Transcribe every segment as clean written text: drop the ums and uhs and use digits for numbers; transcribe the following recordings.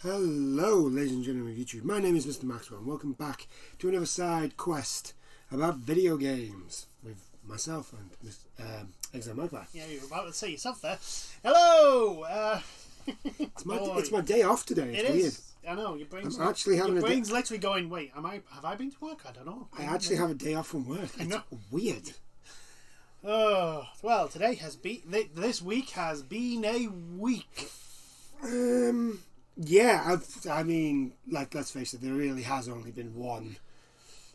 Hello, ladies and gentlemen of YouTube. My name is Mr. Maxwell, and welcome back to another side quest about video games with myself and Exile Magpie. Yeah, you were about to say yourself there. Hello! It's my day off today. It's weird. I know, your brain's literally going, wait, have I been to work? I don't know. I actually have a day off from work. It's weird. Oh, well, this week has been a week. Yeah, I mean, let's face it, there really has only been one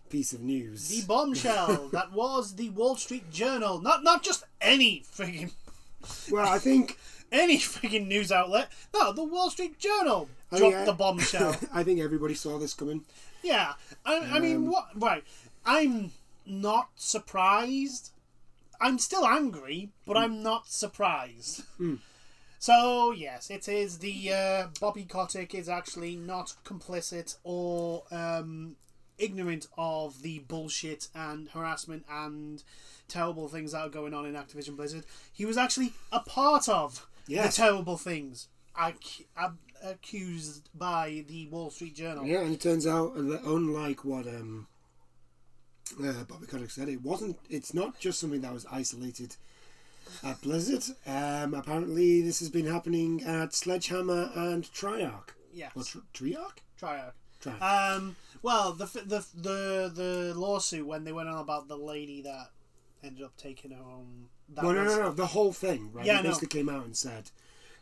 piece of news. The bombshell that was the Wall Street Journal. Not just any friggin'... Well, I think... any friggin' news outlet. No, the Wall Street Journal dropped the bombshell. I think everybody saw this coming. Yeah. I mean, what... Right. I'm not surprised. I'm still angry, but I'm not surprised. So, yes, it is the Bobby Kotick is actually not complicit or ignorant of the bullshit and harassment and terrible things that are going on in Activision Blizzard. He was actually a part of the terrible things accused by the Wall Street Journal. Yeah, and it turns out that unlike what Bobby Kotick said, it's not just something that was isolated at Blizzard. Apparently this has been happening at Sledgehammer and Triarch. Yes. Or Triarch? Triarch. Well, the lawsuit when they went on about the lady that ended up taking her own... No. The whole thing, right? Yeah, he basically came out and said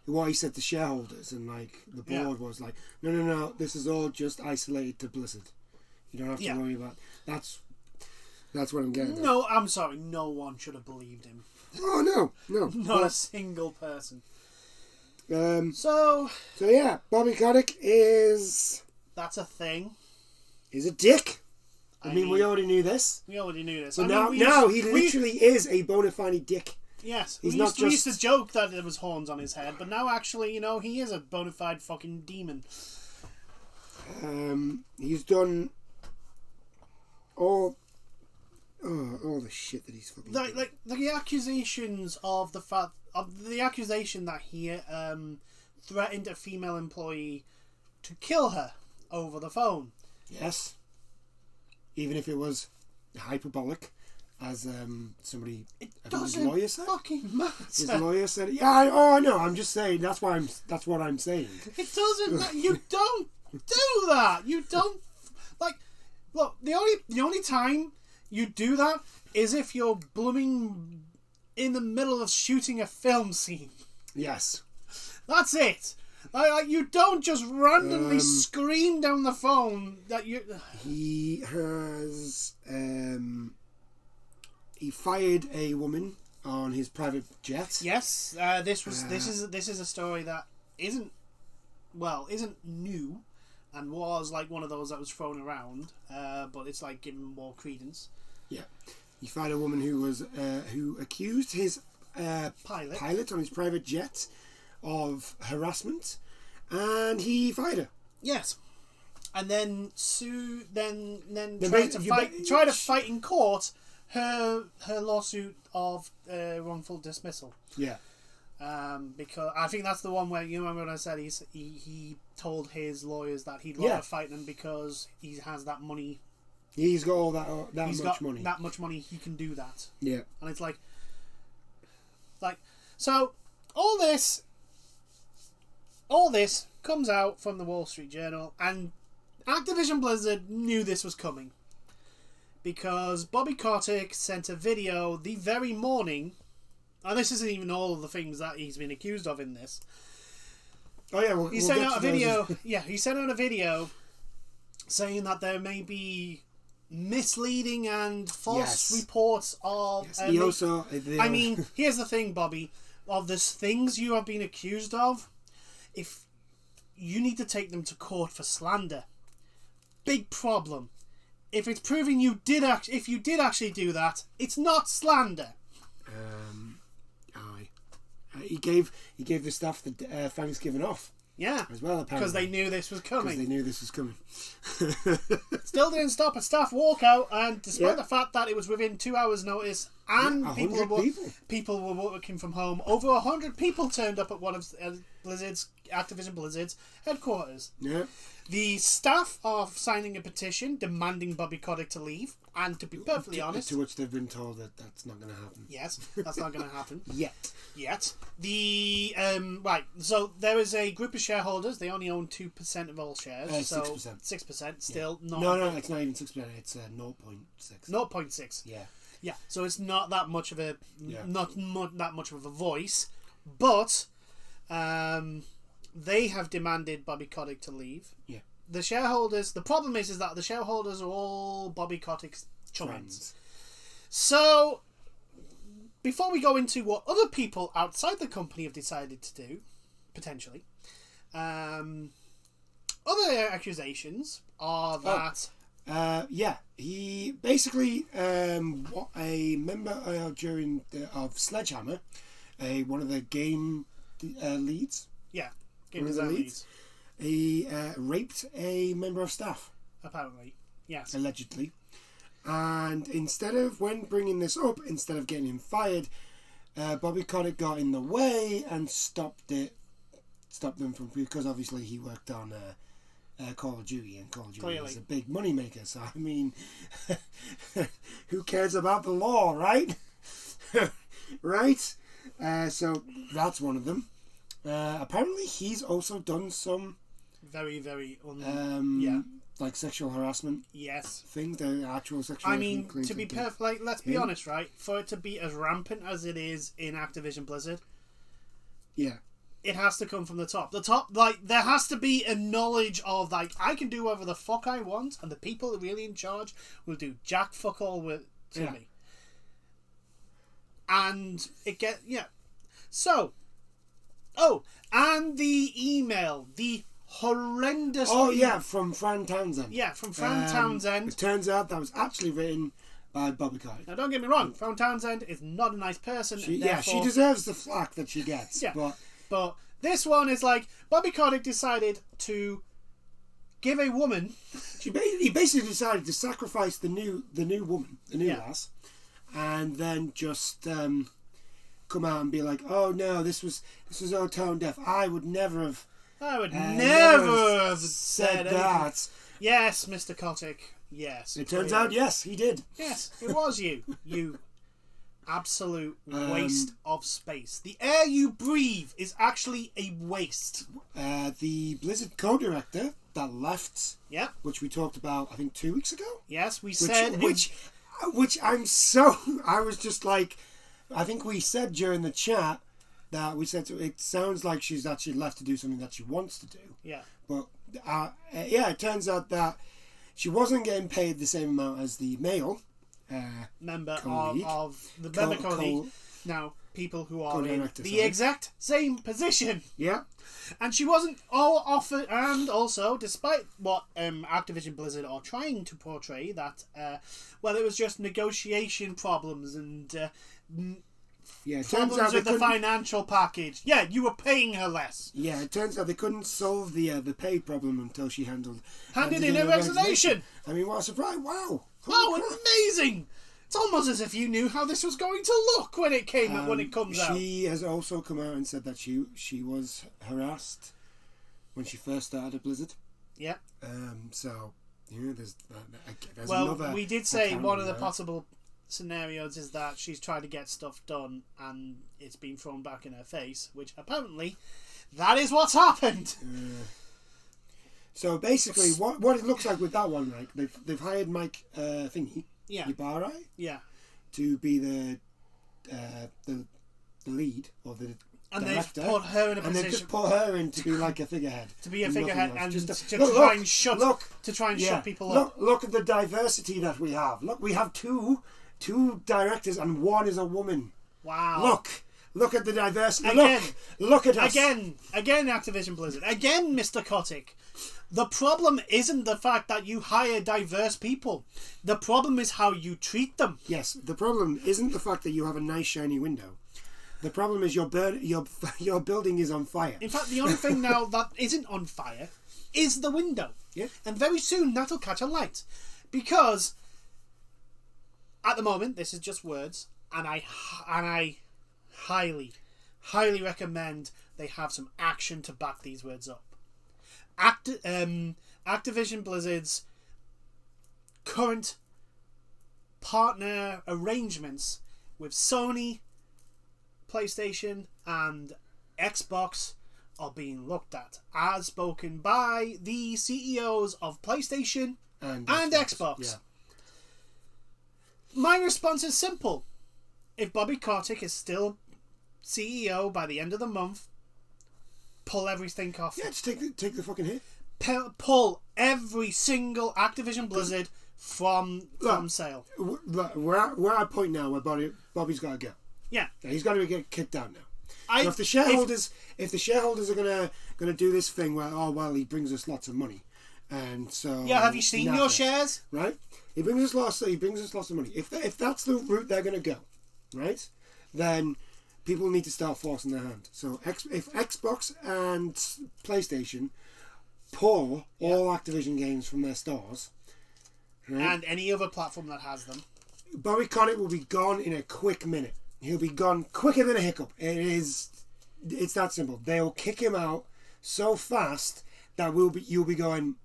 what he said to shareholders, and the board was like, no, this is all just isolated to Blizzard. You don't have to worry about... That's what I'm getting at. No, I'm sorry. No one should have believed him. Oh, no. Not a single person. So yeah, Bobby Kotick is... That's a thing. He's a dick. I mean, we already knew this. So now he literally is a bona fide dick. Yes. We used to joke that there was horns on his head, but now actually, he is a bona fide fucking demon. He's done all the shit that he's fucking done. Like the accusations of the accusation that he threatened a female employee to kill her over the phone. Yes. Even if it was hyperbolic, as somebody, his lawyer said. Fucking matter. His lawyer said, I know. I'm just saying. That's what I'm saying. It doesn't. You don't do that. You don't look. The only time you do that is if you're blooming in the middle of shooting a film scene. Yes. That's it. You don't just randomly scream down the phone that you... He has... he fired a woman on his private jet. Yes. This is a story that isn't new and was one of those that was thrown around, but it's given more credence. Yeah, he fired a woman who accused his pilot on his private jet of harassment, and he fired her. Yes, and then tried to fight in court her lawsuit of wrongful dismissal. Yeah. Because I think that's the one where, you remember when I said he told his lawyers that he'd rather fight them because he has that money. He's got all that money. That much money, he can do that. Yeah. And it's so all this comes out from the Wall Street Journal, and Activision Blizzard knew this was coming because Bobby Kotick sent a video the very morning, and this isn't even all of the things that he's been accused of in this. Oh yeah, he sent out a video. He sent out a video saying that there may be misleading and false reports of... Yes. I mean, here's the thing, Bobby. Of the things you have been accused of, if you need to take them to court for slander, big problem. If it's proving if you did actually do that, it's not slander. He gave the staff the Thanksgiving off. Yeah, as well, apparently. Because they knew this was coming. Still didn't stop a staff walkout, and despite the fact that it was within 2 hours' notice, and people were working from home, over 100 people turned up at one of Activision Blizzard's headquarters. Yeah. The staff are signing a petition demanding Bobby Kotick to leave, and to be perfectly honest... To which they've been told that that's not going to happen. Yes, that's not going to happen. Yet. The... right, so there is a group of shareholders. They only own 2% of all shares. So 6%. 6%, still not... No, it's not even 6%. It's 0.6. 0.6. Yeah. Yeah, so it's not that much of a... Yeah. Not that much of a voice, but... they have demanded Bobby Kotick to leave. Yeah. The shareholders... The problem is that the shareholders are all Bobby Kotick's chums. So, before we go into what other people outside the company have decided to do, potentially, other accusations are that... he basically a member of Sledgehammer, one of the game leads. Yeah, game design leads. He raped a member of staff. Apparently, yes. Allegedly. And when bringing this up, instead of getting him fired, Bobby Kotick got in the way and stopped them from, because obviously he worked on Call of Duty, and Call of Duty is a big money maker. So I mean, who cares about the law, right? Right. So that's one of them. Apparently, he's also done some very, very like sexual harassment. Yes. Things, the actual sexual. I mean, to be perfect, like, let's be honest, right? For it to be as rampant as it is in Activision Blizzard, yeah, it has to come from the top. The top, like, there has to be a knowledge of, like, I can do whatever the fuck I want, and the people really in charge will do jack fuck all to me. And So, and the email, the horrendous... from Fran Townsend. Yeah, from Fran Townsend. It turns out that was actually written by Bobby Kotick. Now, don't get me wrong, Fran Townsend is not a nice person. She deserves the flack that she gets. Yeah, but this one is like, Bobby Kotick decided to give a woman... He basically decided to sacrifice the new woman, the new lass, and then just... come out and be like, oh no, this was all tone deaf. I would never have said that. Yes, Mr. Kotick. Yes. It turns out, yes, he did. Yes, it was you. You absolute waste of space. The air you breathe is actually a waste. The Blizzard co-director that left, which we talked about, I think 2 weeks ago. Yes, we said... Which I was just like... I think we said during the chat that it sounds like she's actually left to do something that she wants to do. Yeah. But it turns out that she wasn't getting paid the same amount as the male member of the member co-league. Now, people who are in the exact same position. Yeah. And she wasn't all offered, and also, despite what Activision Blizzard are trying to portray, that it was just negotiation problems and problems with the financial package. Yeah, you were paying her less. Yeah, it turns out they couldn't solve the pay problem until she handed in her resignation. I mean, what a surprise! Wow, amazing! It's almost as if you knew how this was going to look when it comes out. She has also come out and said that she was harassed when she first started at Blizzard. Yeah. So there's another. We did say one of the possible scenarios is that she's tried to get stuff done and it's been thrown back in her face, which apparently that is what's happened. So basically, what it looks like with that one, right? They've hired Mike Thingy. Ybarra, to be the lead or the director, they've put her in a position, and they've just put her in to be like a figurehead, to be a figurehead, and to try and shut people up. Look at the diversity that we have. Look, we have two directors and one is a woman. Wow! Look at the diversity. Again, look at us. Again, Activision Blizzard. Again, Mr. Kotick. The problem isn't the fact that you hire diverse people. The problem is how you treat them. Yes, the problem isn't the fact that you have a nice shiny window. The problem is your building is on fire. In fact, the only thing now that isn't on fire is the window. Yeah. And very soon that'll catch a light. Because at the moment, this is just words, and I highly, highly recommend they have some action to back these words up. Activision Blizzard's current partner arrangements with Sony, PlayStation, and Xbox are being looked at, as spoken by the CEOs of PlayStation and Xbox. Yeah. My response is simple. If Bobby Kotick is still CEO by the end of the month, pull everything off. Yeah, just take the fucking hit. Pull every single Activision Blizzard from sale. We're at a point now where Bobby's got to go. Yeah, he's got to get kicked out now. So if the shareholders are gonna do this thing where he brings us lots of money, and so have you seen your shares? Right, he brings us lots of money. If that's the route they're gonna go, right, then people need to start forcing their hand. So if Xbox and PlayStation pull all Activision games from their stores, right, and any other platform that has them, Bobby Kotick will be gone in a quick minute. He'll be gone quicker than a hiccup. It's that simple. They'll kick him out so fast that you'll be going,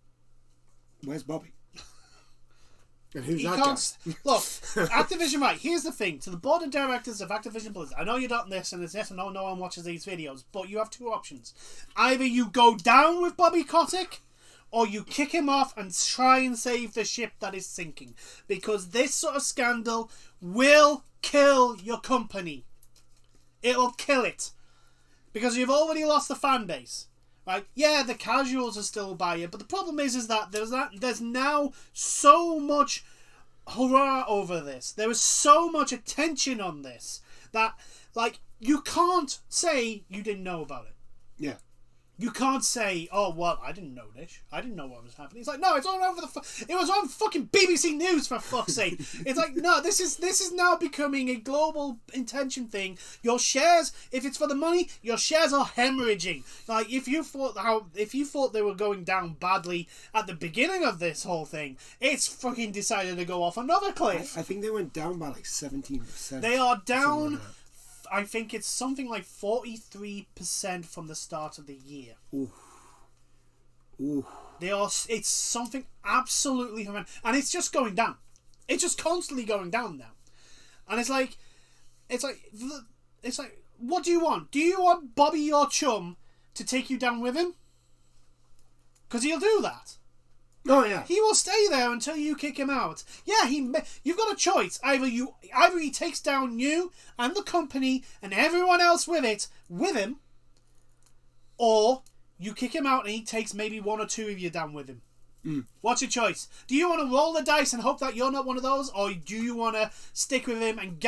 where's Bobby? And who's that guy? Look, Activision, right, here's the thing. To the board of directors of Activision Blizzard, I know you're not listening to this, and no one watches these videos, but you have two options. Either you go down with Bobby Kotick, or you kick him off and try and save the ship that is sinking. Because this sort of scandal will kill your company. It'll kill it. Because you've already lost the fan base. Right? Yeah, the casuals are still by it, but the problem is that there's now so much hurrah over this. There is so much attention on this that, like, you can't say you didn't know about it. Yeah. You can't say, oh, well, I didn't know this. I didn't know what was happening. It's like, no, it's all over it was on fucking BBC News, for fuck's sake. It's like, no, this is now becoming a global intention thing. Your shares, if it's for the money, your shares are hemorrhaging. Like, if you thought they were going down badly at the beginning of this whole thing, it's fucking decided to go off another cliff. I think they went down by like 17%. They are down. I think it's something like 43% from the start of the year. Ooh. It's something absolutely horrendous, and it's just going down. It's just constantly going down now, and it's like, what do you want? Do you want Bobby, your chum, to take you down with him? Because he'll do that. Oh yeah. He will stay there until you kick him out. Yeah, you've got a choice. Either he takes down you and the company and everyone else with him, or you kick him out and he takes maybe one or two of you down with him. What's your choice? Do you want to roll the dice and hope that you're not one of those, or do you want to stick with him and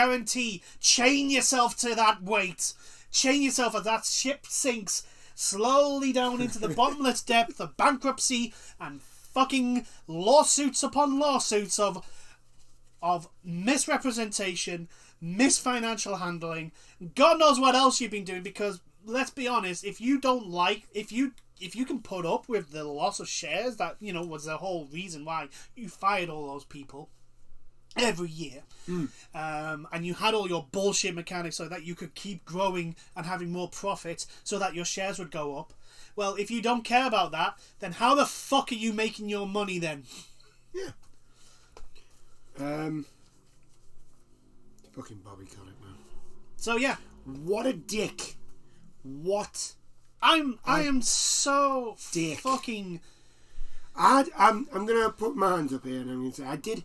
chain yourself to that weight, chain yourself as that ship sinks slowly down into the bottomless depth of bankruptcy and fucking lawsuits upon lawsuits of misrepresentation, misfinancial handling, God knows what else you've been doing. Because let's be honest, if you can put up with the loss of shares, that was the whole reason why you fired all those people every year, and you had all your bullshit mechanics so that you could keep growing and having more profit so that your shares would go up. Well, if you don't care about that, then how the fuck are you making your money then? Yeah. Fucking Bobby Kotick, man. So yeah. What a dick. What? I am so dick. Fucking. I'm gonna put my hands up here and I'm gonna say I did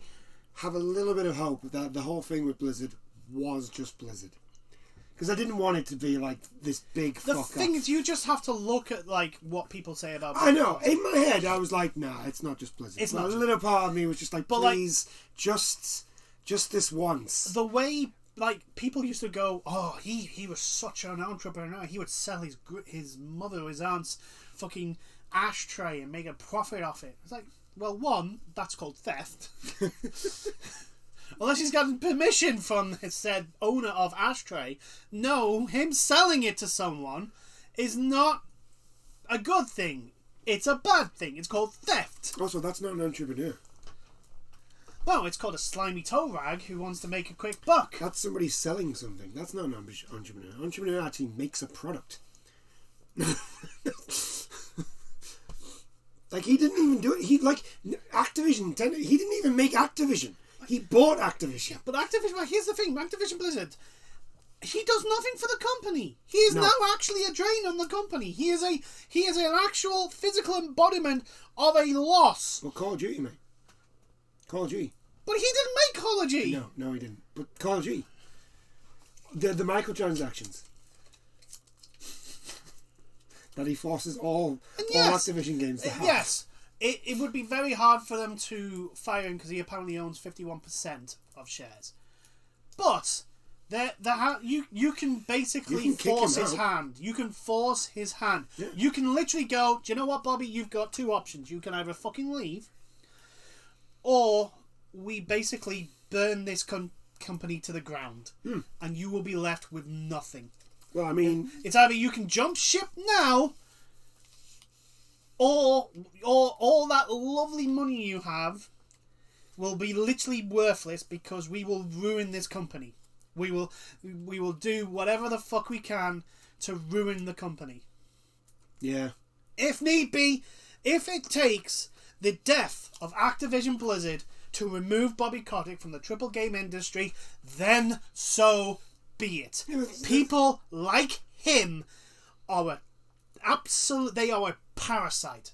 have a little bit of hope that the whole thing with Blizzard was just Blizzard. Because I didn't want it to be like this big fuck up. The thing is, you just have to look at like what people say about Blizzard. I know. In my head, I was like, nah, it's not just Blizzard. It's not. A little part of me was just like, please, just this once. The way like people used to go, oh, he was such an entrepreneur. He would sell his mother or his aunt's fucking ashtray and make a profit off it. It's like, well, one, that's called theft. Unless he's gotten permission from his said owner of ashtray. No, him selling it to someone is not a good thing. It's a bad thing. It's called theft. Also, that's not an entrepreneur. Well, it's called a slimy toe rag who wants to make a quick buck. That's somebody selling something. That's not an entrepreneur. An entrepreneur actually makes a product. Like, he didn't even do it. Activision, he didn't even make Activision. He bought Activision. But Activision, well, here's the thing, Activision Blizzard, he does nothing for the company. He is now actually a drain on the company. He is an actual physical embodiment of a loss. Well, Call of Duty, mate. Call of Duty. But he didn't make Call of Duty. No, he didn't. But Call of Duty. The microtransactions. That he forces all Activision games to have. Yes. It would be very hard for them to fire him because he apparently owns 51% of shares. But you can basically force his hand. You can force his hand. Yeah. You can literally go, do you know what, Bobby? You've got two options. You can either fucking leave, or we basically burn this company to the ground, and you will be left with nothing. Well, I mean, it's either you can jump ship now, or all that lovely money you have will be literally worthless because we will ruin this company. We will do whatever the fuck we can to ruin the company. Yeah. If need be, if it takes the death of Activision Blizzard to remove Bobby Kotick from the triple game industry, then so be it. People like him are they are a parasite.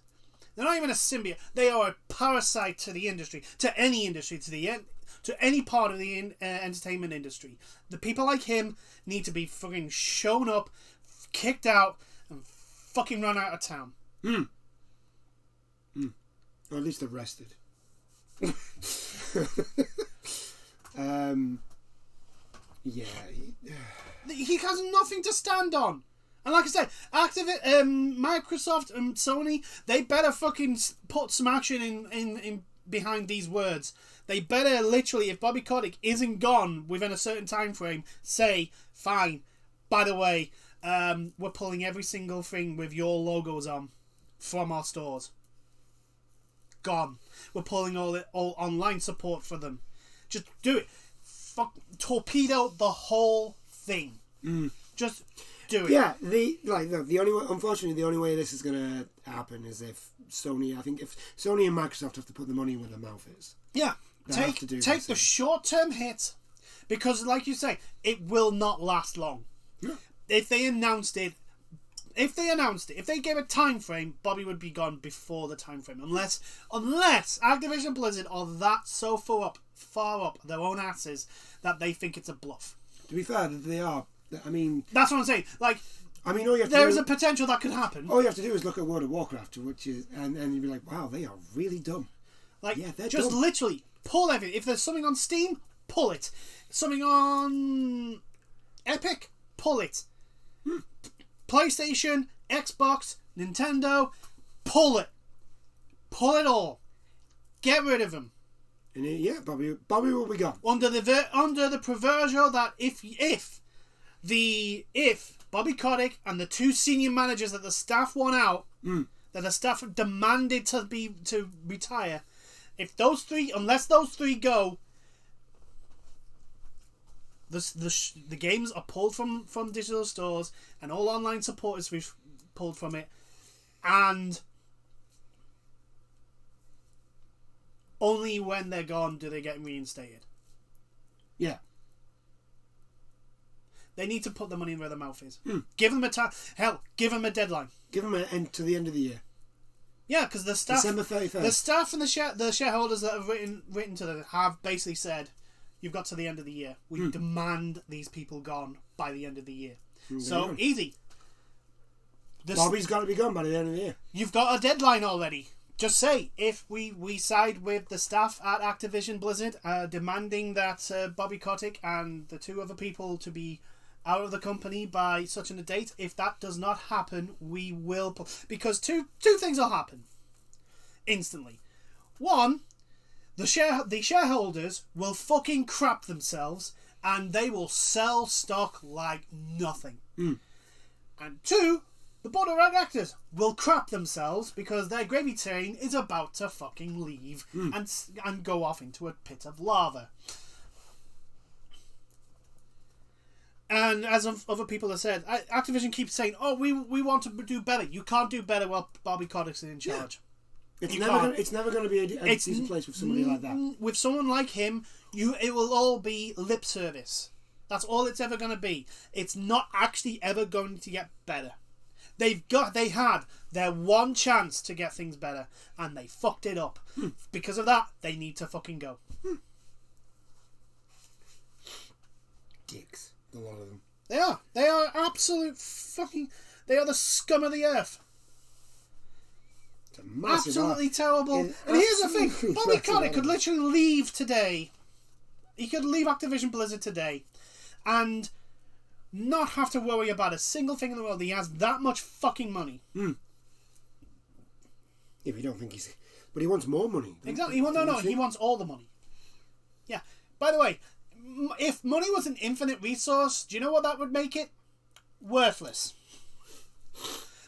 They're not even a symbiote. They are a parasite to the industry, to any industry, to any part of the entertainment industry. The people like him need to be fucking shown up, kicked out, and fucking run out of town. Or at least arrested. Yeah. He has nothing to stand on. And like I said, Microsoft and Sony, they better fucking put some action in behind these words. They better literally, if Bobby Kotick isn't gone within a certain time frame, say, fine, by the way, we're pulling every single thing with your logos on from our stores. Gone. We're pulling all online support for them. Just do it. Torpedo the whole thing. Just do it. Yeah, unfortunately the only way this is gonna happen is if Sony and Microsoft have to put the money where their mouth is. Yeah. Take the short term hit, because like you say, it will not last long. Yeah. If they announced it, if they gave a time frame, Bobby would be gone before the time frame. Unless Activision Blizzard are that so far up their own asses that they think it's a bluff. To be fair, they are. I mean, that's what I'm saying. Like, I mean, there is a potential that could happen. All you have to do is look at World of Warcraft, and you'd be like, wow, they are really dumb. Like, yeah, they're just dumb. Literally pull everything. If there's something on Steam, pull it. Something on Epic, pull it. PlayStation, Xbox, Nintendo, pull it. Pull it all. Get rid of them. And Bobby will be gone. Under the proviso that if Bobby Kotick and the two senior managers that the staff want out, that the staff demanded to retire, unless those three go, the games are pulled from digital stores and all online support is pulled from it, and only when they're gone do they get reinstated. Yeah. They need to put the money where their mouth is. Give them a time. Hell, give them a deadline. Give them an end to the end of the year. Yeah, because the staff, December 31st. The staff and the shareholders that have written to them have basically said, "You've got to the end of the year. We demand these people gone by the end of the year." So easy. Bobby's got to be gone by the end of the year. You've got a deadline already. Just say, if we side with the staff at Activision Blizzard, demanding that Bobby Kotick and the two other people to be out of the company by such a date. If that does not happen, we will... Because two things will happen instantly. One, the shareholders will fucking crap themselves and they will sell stock like nothing. And two, the board of actors will crap themselves because their gravy train is about to fucking leave and go off into a pit of lava. And as other people have said, Activision keeps saying, "Oh, we want to do better." You can't do better while Bobby Kotick's in charge. Yeah. It's never going to be a decent place with somebody like that. With someone like him, it will all be lip service. That's all it's ever going to be. It's not actually ever going to get better. They had their one chance to get things better, and they fucked it up. Because of that, they need to fucking go. Dicks. A lot of them. They are. They are absolute fucking... They are the scum of the earth. It's a massive absolutely terrible. And here's the thing. Bobby Kotick could literally leave today. He could leave Activision Blizzard today and not have to worry about a single thing in the world. He has that much fucking money. If you don't think he's... But he wants more money. Exactly. Well, no. He wants all the money. Yeah. By the way, if money was an infinite resource, do you know what that would make it? Worthless.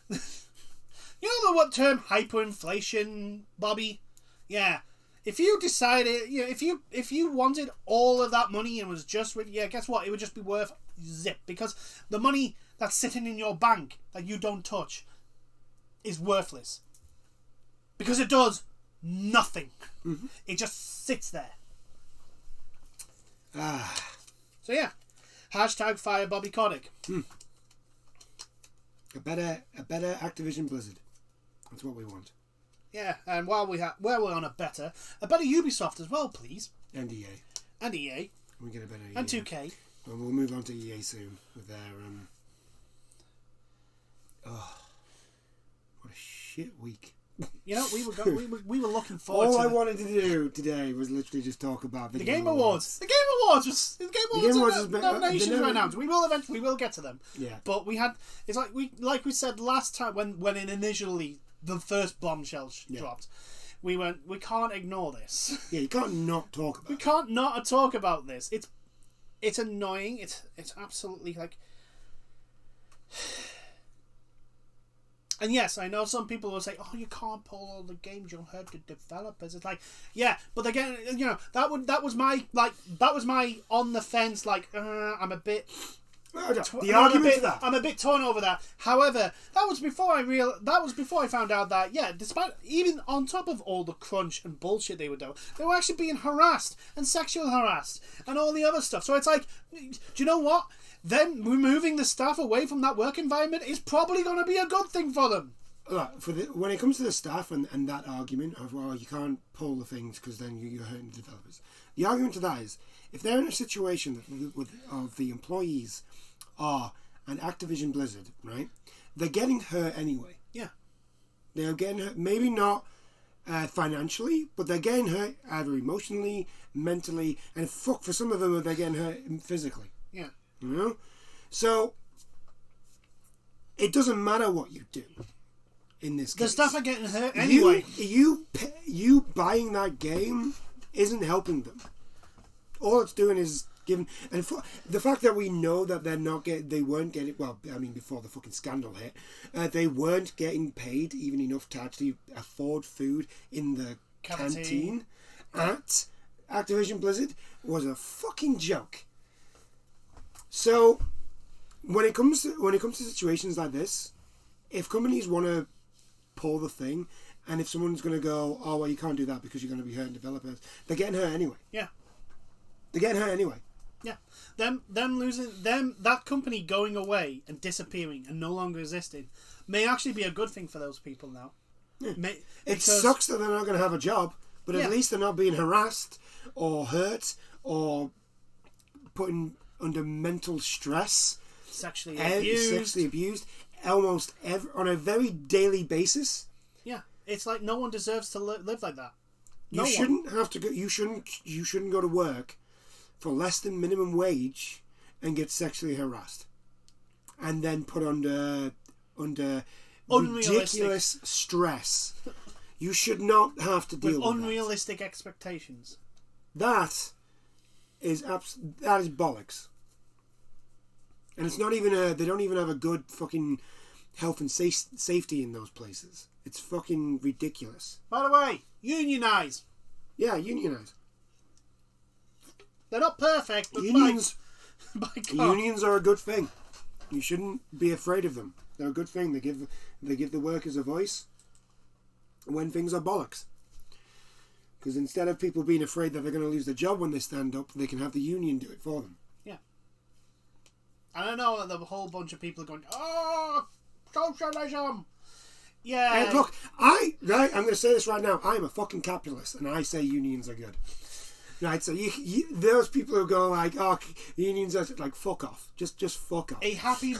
You know what term hyperinflation, Bobby? Yeah. If you decided, if you wanted all of that money and was just with, guess what? It would just be worth zip, because the money that's sitting in your bank that you don't touch is worthless, because it does nothing. It just sits there. So yeah, #fire Bobby Kotick. A better Activision Blizzard. That's what we want. Yeah, and while we're on a better Ubisoft as well, please. And EA. And EA. We get a better EA. And 2K. And we'll move on to EA soon with their what a shit week. You know, we were looking forward to... All I wanted to do today was literally just talk about the Game Awards. The Game Awards are nominations right now. We will get to them. Yeah. But we had... It's like we said last time when it initially... The first bombshell dropped. We went, we can't ignore this. Yeah, you can't not talk about it. We can't not talk about this. It's annoying. It's absolutely like... And yes, I know some people will say, "Oh, you can't pull all the games. You'll hurt the developers." It's like, yeah, but again, that was my on the fence. Like, I'm a bit. I'm a bit torn over that. However, that was before I found out that despite even on top of all the crunch and bullshit they were doing, they were actually being harassed and sexual harassed and all the other stuff. So it's like, do you know what? Then removing the staff away from that work environment is probably going to be a good thing for them. When it comes to the staff and that argument of, well, you can't pull the things because then you're hurting the developers. The argument to that is, if they're in a situation of the employees are an Activision Blizzard, right? They're getting hurt anyway. Yeah. They're getting hurt, maybe not financially, but they're getting hurt either emotionally, mentally, and for some of them, they're getting hurt physically. Yeah. You know? So, it doesn't matter what you do in this case. The staff are getting hurt anyway. You buying that game isn't helping them. All it's doing is giving... And the fact that we know that they weren't getting... Well, I mean, before the fucking scandal hit, they weren't getting paid even enough to actually afford food in the canteen at Activision Blizzard was a fucking joke. So, when it comes to situations like this, if companies want to pull the thing, and if someone's going to go, "Oh, well, you can't do that because you're going to be hurting developers," they're getting hurt anyway. Yeah, they're getting hurt anyway. Yeah, them losing that company going away and disappearing and no longer existing may actually be a good thing for those people now. Yeah. It sucks that they're not going to have a job, but at least they're not being harassed or hurt or putting under mental stress, sexually abused almost on a very daily basis. Yeah, it's like no one deserves to live like that. You shouldn't have to go. You shouldn't go to work for less than minimum wage and get sexually harassed, and then put under ridiculous stress. You should not have to deal with unrealistic expectations. That is bollocks. And it's not even they don't even have a good fucking health and safety in those places. It's fucking ridiculous. By the way, unionise. Yeah, unionise. They're not perfect, but unions. by God. Unions are a good thing. You shouldn't be afraid of them. They're a good thing. They give the workers a voice when things are bollocks. Because instead of people being afraid that they're going to lose their job when they stand up, they can have the union do it for them. Yeah. And I know that the whole bunch of people are going, oh, socialism. Yeah. And look, I'm going to say this right now. I am a fucking capitalist, and I say unions are good. Right, so those people who go like, oh, unions are like, fuck off. Just fuck off. A happy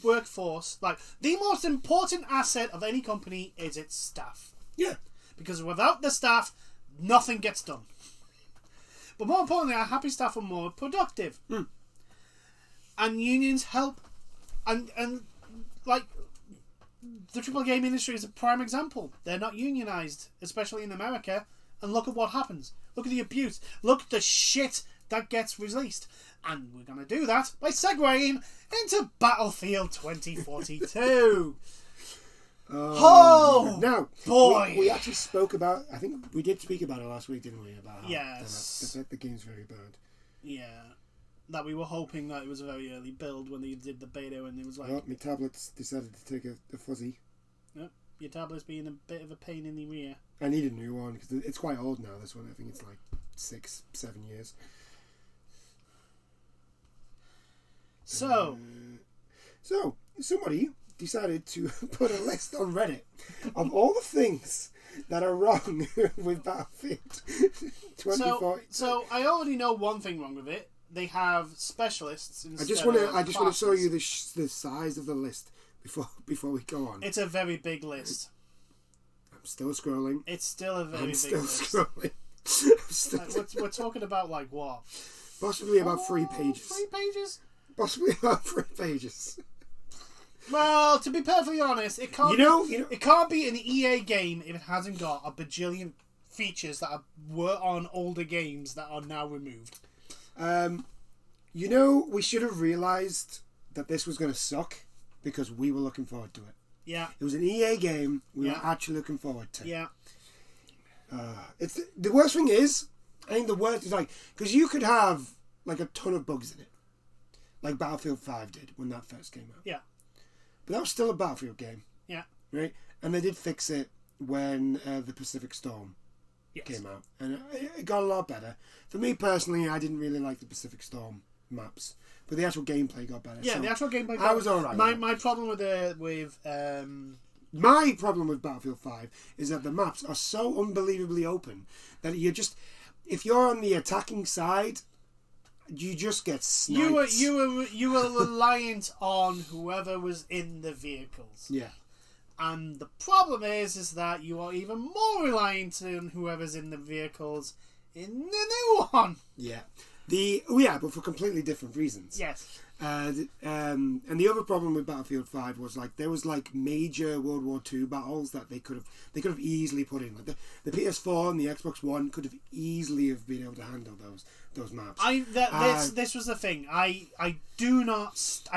workforce, like the most important asset of any company is its staff. Yeah. Because without the staff, nothing gets done. But more importantly, our happy staff are more productive. Mm. And unions help. And like, the triple game industry is a prime example. They're not unionized, especially in America. And look at what happens. Look at the abuse. Look at the shit that gets released. And we're going to do that by segueing into Battlefield 2042. Oh, now, boy. We actually spoke about, I think we did speak about it last week, didn't we? About how yes. the game's very bad. Yeah. That we were hoping that it was a very early build when they did the beta and it was like... Well, my tablet's decided to take a fuzzy. Yep. Your tablet's being a bit of a pain in the rear. I need a new one because it's quite old now, this one. I think it's like 6-7 years. So somebody decided to put a list on Reddit of all the things that are wrong with Battlefield 2040. So I already know one thing wrong with it. They have specialists instead I just want to show you the size of the list before we go on. It's a very big list. I'm still scrolling. It's still a very big list. Scrolling. We're talking about like what? Possibly about 3 pages. 3 pages? Possibly about 3 pages. Well, to be perfectly honest, it can't. It can't be an EA game if it hasn't got a bajillion features that were on older games that are now removed. We should have realised that this was going to suck because we were looking forward to it. Yeah. It was an EA game we were actually looking forward to. Yeah. It's the worst thing is, I think the worst is like, because you could have like a ton of bugs in it, like Battlefield 5 did when that first came out. Yeah. But that was still a Battlefield game. Yeah. Right? And they did fix it when the Pacific Storm came out. And it got a lot better. For me personally, I didn't really like the Pacific Storm maps. But the actual gameplay got better. Yeah, so the actual gameplay. I was alright. My problem with my problem with Battlefield 5 is that the maps are so unbelievably open that if you're on the attacking side, you just get sniped. You were reliant on whoever was in the vehicles. Yeah. And the problem is that you are even more reliant on whoever's in the vehicles in the new one. Yeah. But for completely different reasons. Yes. And the other problem with Battlefield 5 was like there was like major World War II battles that they could have easily put in. Like the PS4 and the Xbox One could have easily have been able to handle those maps. This was the thing. I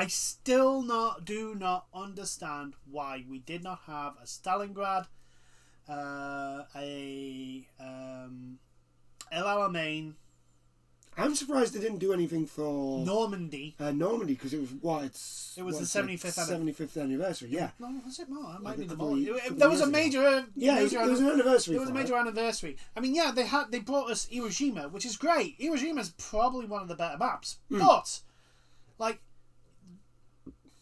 still do not understand why we did not have a Stalingrad, El Alamein. I'm surprised they didn't do anything for Normandy. Normandy, because it was It was the 75th anniversary. Yeah. No, was it more? It might be more. There There was a major. It was an anniversary. It was a major anniversary. I mean, yeah, they brought us Hiroshima, which is great. Hiroshima is probably one of the better maps, but like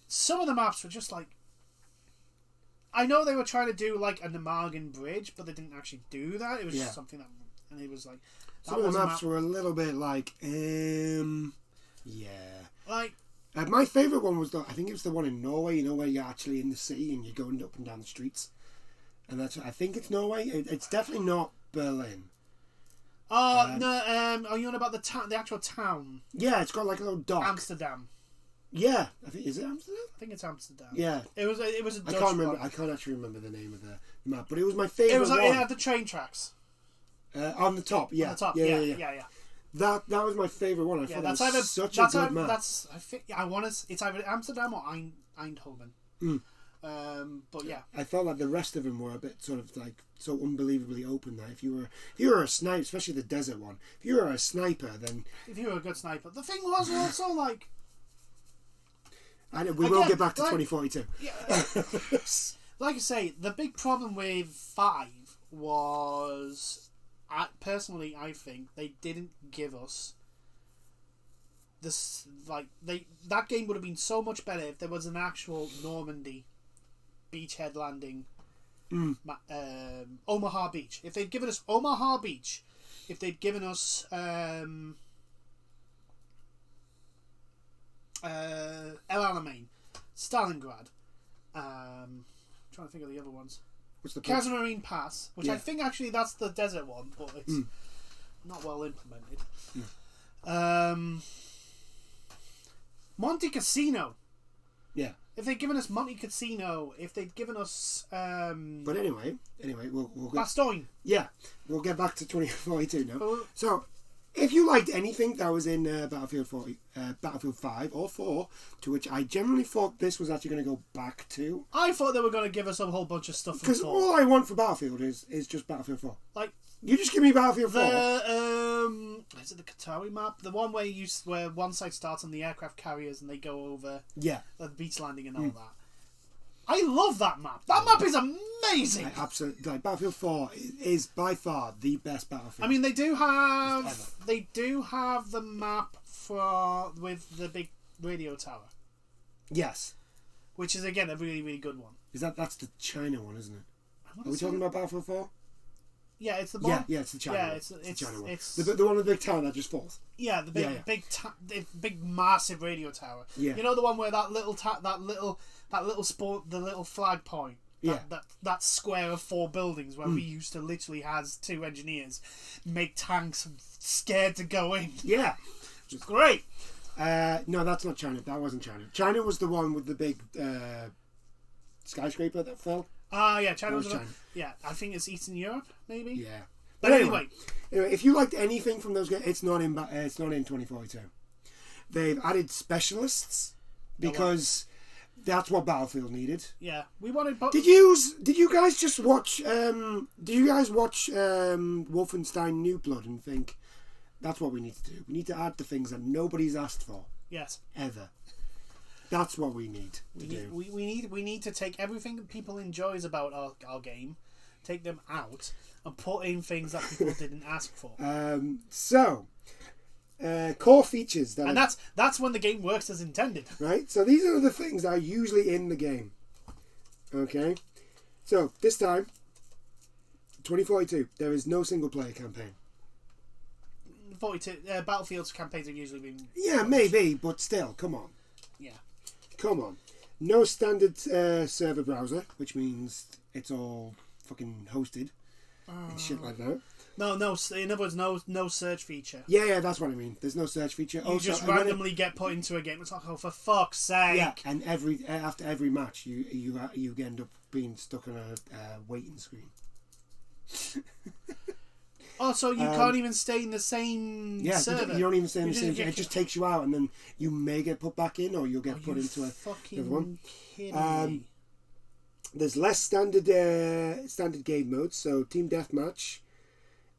some of the maps were just like. I know they were trying to do like a Nemagen Bridge, but they didn't actually do that. It was just something that, and it was like. Some of the maps were a little bit like, Like, my favourite one was I think it was the one in Norway. Where you're actually in the city and you're going up and down the streets, and I think it's Norway. It's definitely not Berlin. No. Are you on about the actual town? Yeah, it's got like a little dock. Amsterdam. Yeah, is it Amsterdam? I think it's Amsterdam. Yeah, it was a Dutch I can't remember. one. I can't actually remember the name of the map, but it was my favourite. It was one. It had the train tracks. On the top, yeah. On the top, yeah. That was my favourite one. I thought that was such a good map. I think it's either Amsterdam or Eindhoven. But yeah, I felt like the rest of them were a bit sort of like so unbelievably open that if you were a sniper, especially the desert one, if you were a sniper, then if you were a good sniper, the thing was also like. And we will get back to 2042. Yeah, like I say, the big problem with 5 was, personally, I think they didn't give us this. That game would have been so much better if there was an actual Normandy beachhead landing, Omaha Beach. If they'd given us Omaha Beach, if they'd given us El Alamein, Stalingrad, trying to think of the other ones. What's the Casamarine Pass, which I think actually that's the desert one, but it's not well implemented. Monte Cassino. Yeah. If they'd given us Monte Cassino, if they'd given us But anyway, we'll get, Bastogne. Yeah, we'll get back to 2042 now. So, if you liked anything that was in Battlefield 5 or 4, to which I generally thought this was actually going to go back to. I thought they were going to give us a whole bunch of stuff. Because all I want for Battlefield is just Battlefield 4. Like, you just give me Battlefield 4. Is it the Qatari map? The one where where one side starts on the aircraft carriers and they go over the beach landing and all that. I love that map. That map is amazing. Absolutely. Like, Battlefield 4 is by far the best Battlefield. I mean, they do have the map with the big radio tower. Yes. Which is again a really, really good one. That's the China one, isn't it? Are we talking about Battlefield 4? Yeah, it's the one. Yeah, it's the China one. It's the China one. It's the one with the big tower that just falls. Yeah, the big massive radio tower. Yeah. You know the one where that little flag point. That square of 4 buildings where we used to literally has 2 engineers make tanks scared to go in. Yeah. Which is great. No, that's not China. That wasn't China. China was the one with the big skyscraper that fell. Yeah, China was China. Yeah, I think it's Eastern Europe, maybe. Yeah. But anyway, if you liked anything from those games, it's not in 2042. They've added specialists because that's what Battlefield needed. Yeah, we wanted. Did you guys just watch? Did you guys watch Wolfenstein New Blood and think that's what we need to do? We need to add the things that nobody's asked for. Yes. Ever. That's what we need to do. We need to take everything that people enjoys about our game, take them out, and put in things that people didn't ask for. Core features and that's when the game works as intended. Right. So these are the things that are usually in the game. Okay. So this time, 2042, there is no single player campaign. 42 Battlefield's campaigns have usually been. Yeah, maybe, but still, come on. Yeah. Come on. No standard server browser, which means it's all fucking hosted and shit like that. No. In other words, no search feature. Yeah, that's what I mean. There's no search feature. You just randomly get put into a game. It's like, oh, for fuck's sake! Yeah, and after every match, you end up being stuck on a waiting screen. Oh, so you can't even stay in the same server? You don't even stay in the same server. It just takes you out, and then you may get put back in, or you'll get put into another one. Me? There's less standard game modes, so Team Deathmatch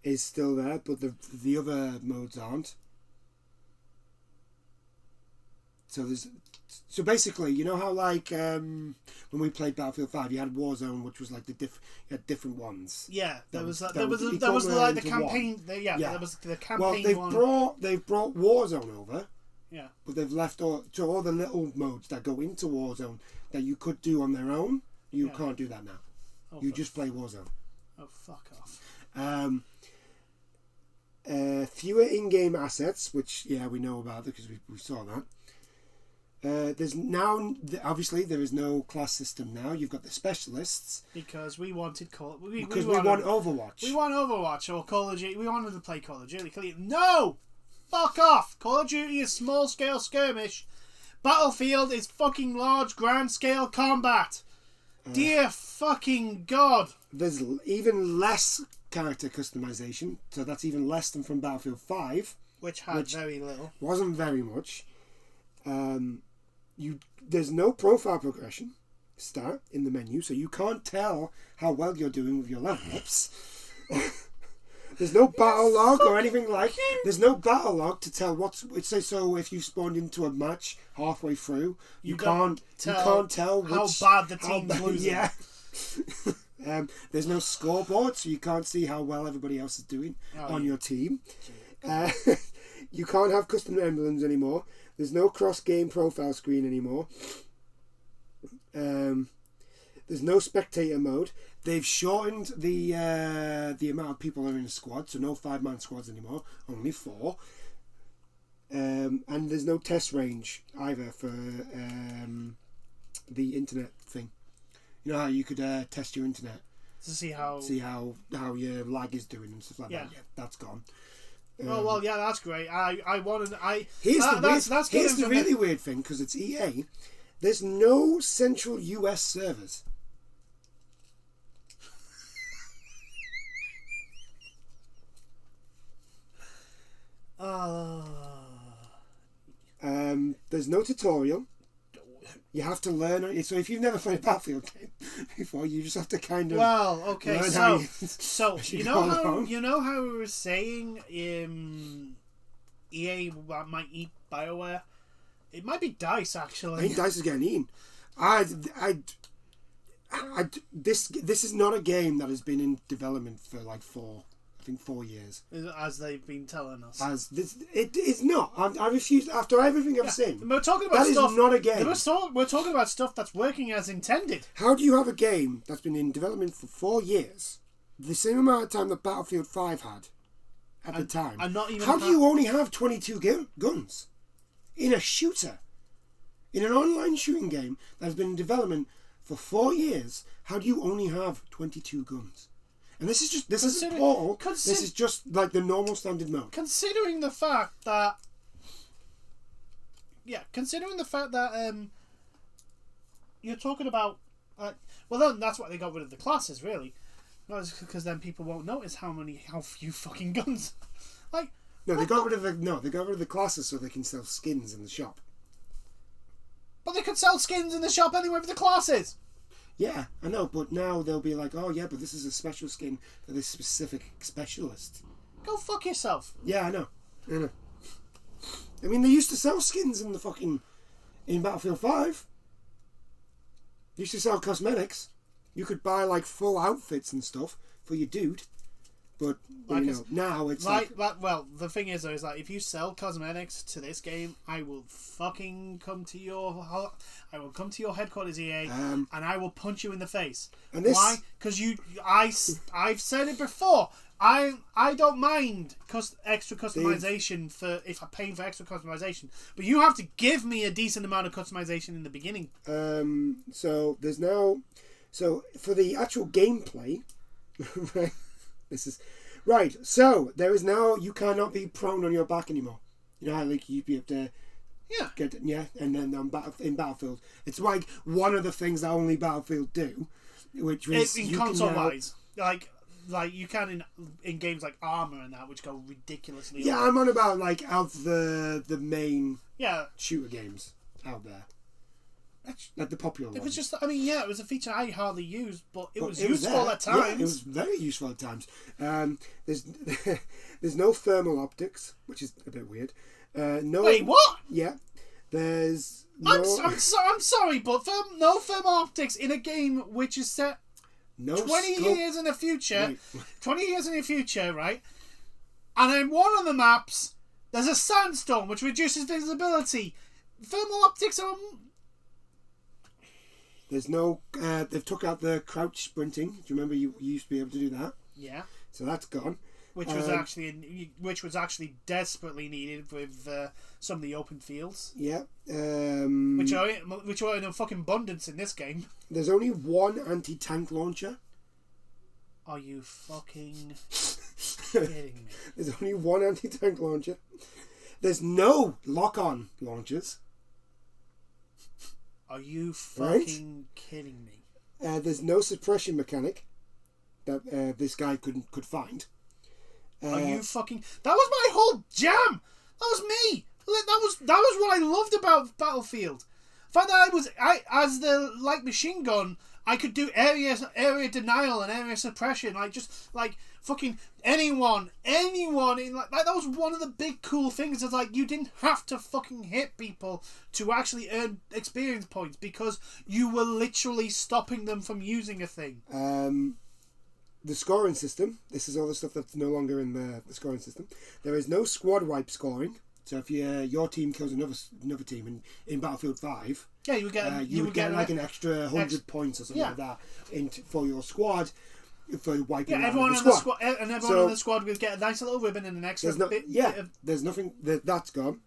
is still there, but the other modes aren't. So basically, you know how like when we played Battlefield 5, you had Warzone, which was like you had different ones. Yeah, there was like the campaign. There was the campaign. Well, they've brought Warzone over. Yeah. But they've left all the little modes that go into Warzone that you could do on their own. You can't do that now. You just play Warzone. Oh, fuck off. Fewer in-game assets, which we know about because we saw that. There's now obviously there is no class system now. You've got the specialists because we wanted we want Overwatch. We want Overwatch or Call of Duty. We wanted to play Call of Duty. No, fuck off. Call of Duty is small scale skirmish. Battlefield is fucking large grand scale combat. Dear fucking God. There's even less character customization, so that's even less than from Battlefield 5, which had very little. Wasn't very much. There's no profile progression. stat in the menu, so you can't tell how well you're doing with your level ups. There's no battle log or anything like. There's no battle log to tell what's. So if you spawned into a match halfway through, you can't tell how bad the team's losing. Yeah. There's no scoreboard, so you can't see how well everybody else is doing on your team. You can't have custom emblems anymore. There's no cross-game profile screen anymore. There's no spectator mode. They've shortened the amount of people that are in a squad, so no 5-man squads anymore, only 4. And there's no test range either for the internet thing. You know how you could test your internet to see how your lag is doing and stuff like that. Yeah, that's gone. Oh well, yeah, that's great. Here's the really weird thing, because it's EA. There's no central US servers. There's no tutorial. You have to learn it. So if you've never played a Battlefield game before, you just have to kind of. Well, okay, so you know how we were saying EA might eat BioWare. It might be DICE actually. I think DICE is getting eaten. This is not a game that has been in development for like 4 years, as they've been telling us. It is not. I refuse. After everything I've seen, we're talking about stuff. Is not a game. We're talking about stuff that's working as intended. How do you have a game that's been in development for 4 years, the same amount of time that Battlefield 5 had at the time? And not even. How do you only have 22 guns in a shooter, in an online shooting game that has been in development for 4 years? How do you only have 22 guns? And this is Portal. This is just like the normal standard mode. Considering the fact that you're talking about, then that's why they got rid of the classes, really. Not because then people won't notice how few fucking guns. They got rid of the classes so they can sell skins in the shop. But they could sell skins in the shop anyway with the classes. Yeah, I know, but now they'll be like, oh yeah, but this is a special skin for this specific specialist. Go fuck yourself. Yeah, I know. I mean, they used to sell skins in in Battlefield 5. They used to sell cosmetics. You could buy like full outfits and stuff for your dude. But now it's well, the thing is though, is if you sell cosmetics to this game, I will fucking come to your headquarters, EA, and I will punch you in the face. Why? Because I've said it before. I don't mind extra customization for if I'm paying for extra customization, but you have to give me a decent amount of customization in the beginning. So there's now, for the actual gameplay, right. This is right. So there is now, you cannot be prone on your back anymore. You know how you'd be able to and then in Battlefield, it's like one of the things that only Battlefield do, which is in console wise, like you can in games like Armor and that, which go ridiculously. Yeah, I'm on about of the main shooter games out there. Like the popular it ones. was just, it was a feature I hardly used, but it was useful at times. Yeah, it was very useful at times. There's no thermal optics, which is a bit weird. Wait, what? Yeah, there's no. I'm sorry, but no thermal optics in a game which is set 20 years in the future. Right. 20 years in the future, right? And in one of the maps, there's a sandstorm which reduces visibility. Thermal optics are. There's no. They've took out the crouch sprinting. Do you remember you used to be able to do that? Yeah. So that's gone. Which was actually desperately needed with some of the open fields. Yeah. Which are in a fucking abundance in this game. There's only one anti-tank launcher. Are you fucking kidding me? There's only one anti-tank launcher. There's no lock-on launchers. Are you fucking kidding me? There's no suppression mechanic that this guy could find. Are you fucking? That was my whole jam. That was me. That was what I loved about Battlefield. fact that as the light machine gun, I could do area denial and area suppression, like just like fucking anyone in like that was one of the big cool things. It's like you didn't have to fucking hit people to actually earn experience points because you were literally stopping them from using a thing. The scoring system. This is all the stuff that's no longer in the scoring system. There is no squad wipe scoring. So if your team kills another team in Battlefield 5, yeah, you would get like an extra 100 points or something like that for your squad for wiping out everyone the squad. And everyone on the squad would get a nice little ribbon and an extra bit. There's nothing that's gone.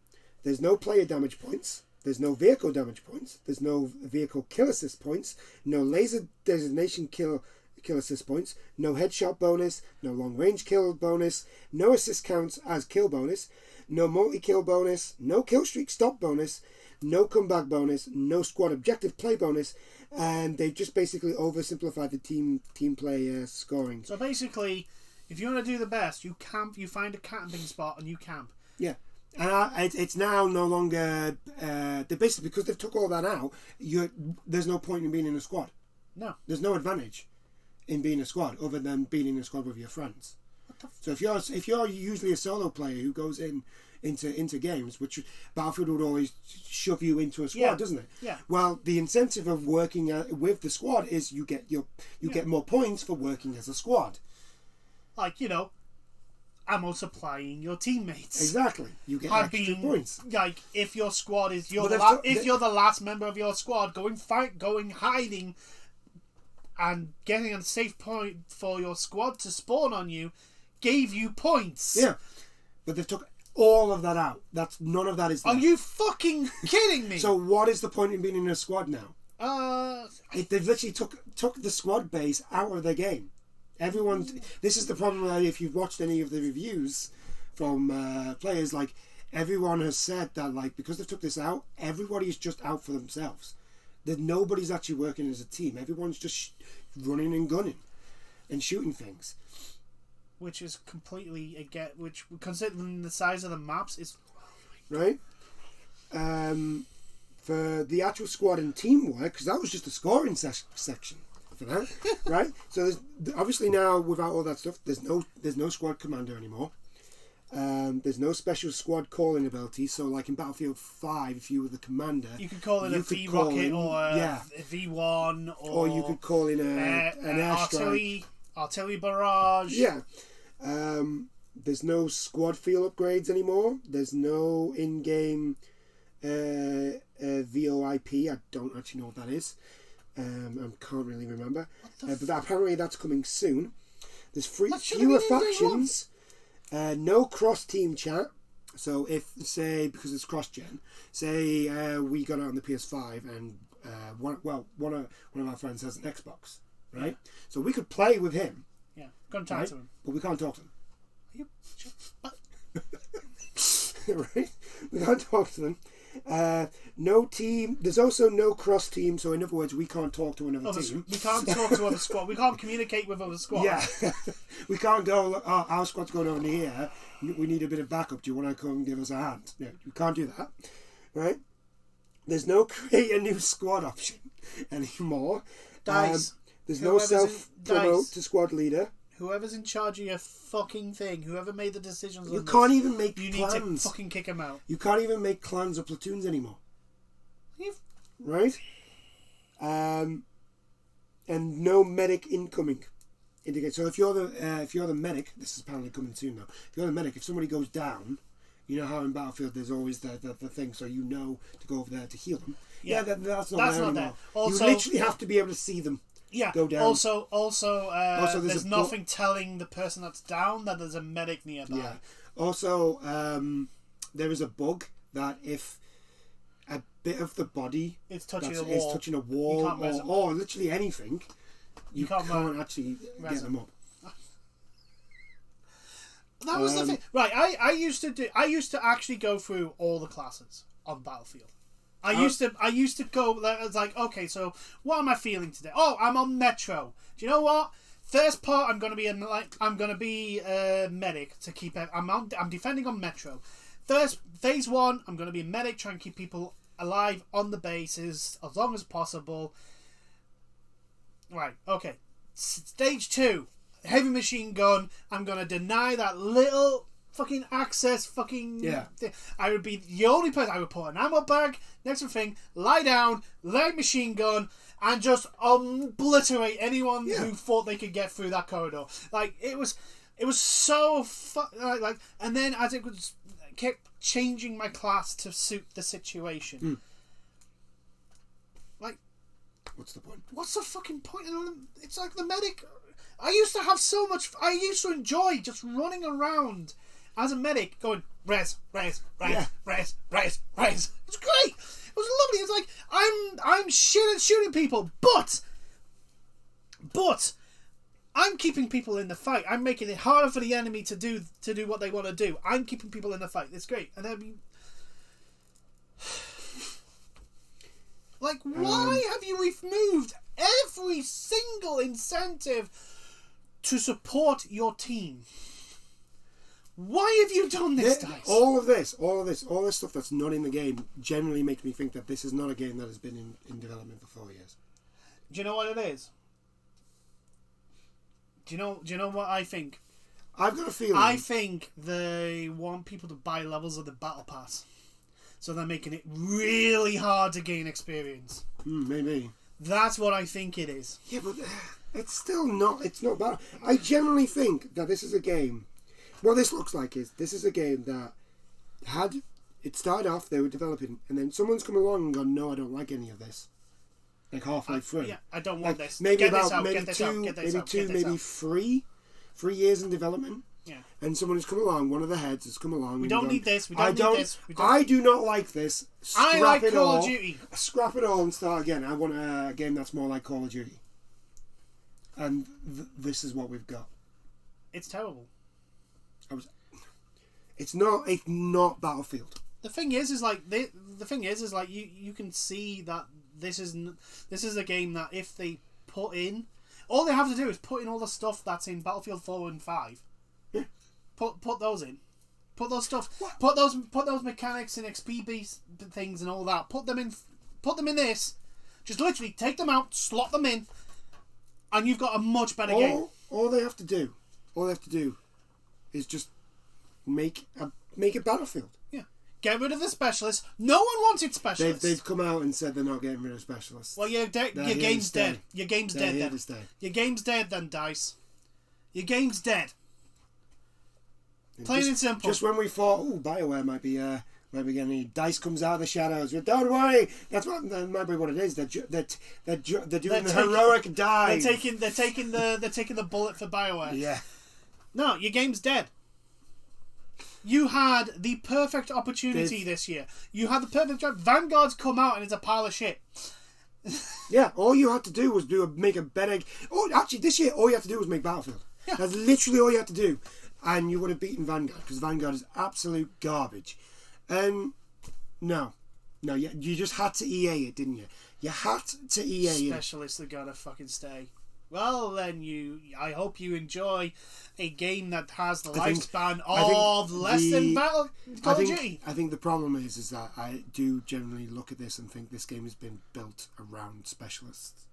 There's no player damage points. There's no vehicle damage points. There's no vehicle kill assist points. No laser designation kill assist points. No headshot bonus. No long range kill bonus. No assist counts as kill bonus. No multi-kill bonus, no kill streak stop bonus, no comeback bonus, no squad objective play bonus, and they've just basically oversimplified the team play scoring. So basically, if you want to do the best, you camp, you find a camping spot and you camp. Yeah. And it's now no longer, they basically, because they've took all that out, there's no point in being in a squad. No. There's no advantage in being a squad other than being in a squad with your friends. So if you're usually a solo player who goes into games, which Battlefield would always shove you into a squad, doesn't it? Yeah. Well, the incentive of working with the squad is you get more points for working as a squad. Like ammo supplying your teammates. Exactly. You get extra points. Like if your squad is you're the last member of your squad going hiding, and getting a safe point for your squad to spawn on you. Gave you points. Yeah, but they've took all of that out. None of that is there. Are you fucking kidding me? So what is the point in being in a squad now? They've literally took the squad base out of the game. This is the problem. If you've watched any of the reviews from players, like everyone has said that like because they've took this out, everybody's just out for themselves. That nobody's actually working as a team. Everyone's just running and gunning and shooting things. Which is completely which considering the size of the maps is right. For the actual squad and teamwork, because that was just a scoring section for that, right? So obviously now without all that stuff, there's no squad commander anymore. There's no special squad calling ability. So like in Battlefield 5, if you were the commander, you could call in a V rocket or a V1, or you could call in an airstrike. Artillery barrage. Yeah. There's no squad feel upgrades anymore. There's no in-game VoIP. I don't actually know what that is. I can't really remember. But apparently that's coming soon. There's fewer factions. No cross-team chat. So if, say, because it's cross-gen, say we got it on the PS5 and one of our friends has an Xbox, right? So we could play with him. Yeah, go and talk to him. But we can't talk to him. Are you right? We can't talk to them. No team. There's also no cross team. So in other words, we can't talk to another team. We can't talk to other squad. We can't communicate with other squads. Yeah, we can't go. Oh, our squad's going over here. We need a bit of backup. Do you want to come and give us a hand? No, we can't do that. Right? There's no create a new squad option anymore. Dice. There's no self-promote to squad leader. Whoever's in charge of your fucking thing, whoever made the decisions on you can't even make you clans. need to fucking kick them out. You can't even make clans or platoons anymore. Right? And no medic incoming. So if you're the medic, this is apparently coming soon though. If you're the medic, if somebody goes down, you know how in Battlefield there's always the thing, so you know to go over there to heal them. Yeah, that's not there anymore. Also, you literally have to be able to see them. Yeah. Go down. Also, there's nothing telling the person that's down that there's a medic nearby. Yeah. Also, there is a bug that if a bit of the body is touching a wall or literally anything, you can't actually get them up. That was the thing, right? I used to actually go through all the classes on Battlefield. I used to go. It's like, okay, so what am I feeling today? Oh, I'm on Metro. Do you know what? First part, I'm gonna be a medic to keep. I'm defending on Metro. First phase 1, I'm gonna be a medic, trying to keep people alive on the bases as long as possible. Right, okay. Stage 2, heavy machine gun. I'm gonna deny that little fucking access fucking thing. I would be the only person. I would put an ammo bag next to the thing, lie down, light machine gun, and just obliterate anyone who thought they could get through that corridor. Like, it was so like, and then as it was, kept changing my class to suit the situation. Like, what's the point? What's the fucking point? It's like the medic. I used to have so much. I used to enjoy just running around as a medic, going res. It was great. It was lovely. It's like I'm shooting people, but I'm keeping people in the fight. I'm making it harder for the enemy to do what they want to do. I'm keeping people in the fight. It's great. And then like, why have you removed every single incentive to support your team? Why have you done this, Dice? All this stuff that's not in the game generally makes me think that this is not a game that has been in development for 4 years. Do you know what it is? Do you know what I think? I've got a feeling. I think they want people to buy levels of the battle pass, so they're making it really hard to gain experience. Maybe. That's what I think it is. Yeah, but it's still not. It's not bad. I generally think that this is a game. What this looks like is this is a game that it started off, they were developing, and then someone's come along and gone, no, I don't like any of this. Like halfway through. Yeah, I don't want this. Maybe get about this out, maybe get this two, out, get this maybe out, two, get this maybe out. 3 years in development. Yeah. And someone has come along, one of the heads has come along. We and don't gone, need this. We don't need this. I do not like this. I like Call of Duty. Scrap it all and start again. I want a game that's more like Call of Duty. And this is what we've got. It's terrible. It's not Battlefield. The thing is like you can see that this is a game that if they put in, all they have to do is put in all the stuff that's in Battlefield 4 and 5. Yeah. Put those in. Put those stuff. What? Put those mechanics and XP based things and all that. Put them in this. Just literally take them out, slot them in, and you've got a much better game. All they have to do is just make a Battlefield. Yeah. Get rid of the specialists. No one wanted specialists. They've come out and said they're not getting rid of specialists. Well, your game's dead. Your game's dead then. Your game's dead then, Dice. Your game's dead. Plain and simple. Just when we thought, BioWare might be getting Dice comes out of the shadows. But don't worry, that might be what it is. They're doing the heroic dive. They're taking the bullet for BioWare. Yeah. No, your game's dead. You had the perfect opportunity this year. You had the perfect job. Vanguard's come out and it's a pile of shit. Yeah, all you had to do was make a better. Oh, actually, this year all you had to do was make Battlefield. Yeah. That's literally all you had to do, and you would have beaten Vanguard because Vanguard is absolute garbage. No, you just had to EA it, didn't you? You had to EA it. Specialists are gonna fucking stay. Well, then I hope you enjoy a game that has the lifespan of less than Call of Duty. I think the problem is that I do generally look at this and think this game has been built around specialists.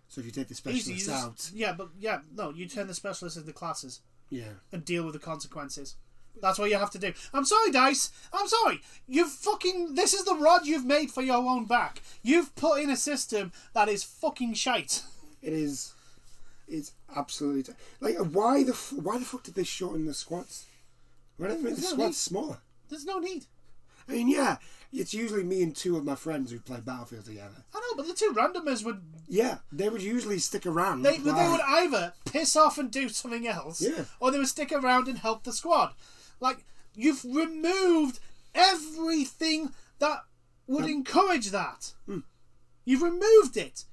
So if you take the specialists out... you turn the specialists into classes. Yeah. And deal with the consequences. That's what you have to do. I'm sorry, Dice. I'm sorry. This is the rod you've made for your own back. You've put in a system that is fucking shite. It is... It's absolutely... why the fuck did they shorten the squads? Why didn't they make the squads smaller? There's no need. I mean, yeah, it's usually me and two of my friends who play Battlefield together. I know, but the two randomers would... Yeah, they would usually stick around. They would either piss off and do something else, or they would stick around and help the squad. You've removed everything that would encourage that. You've removed it.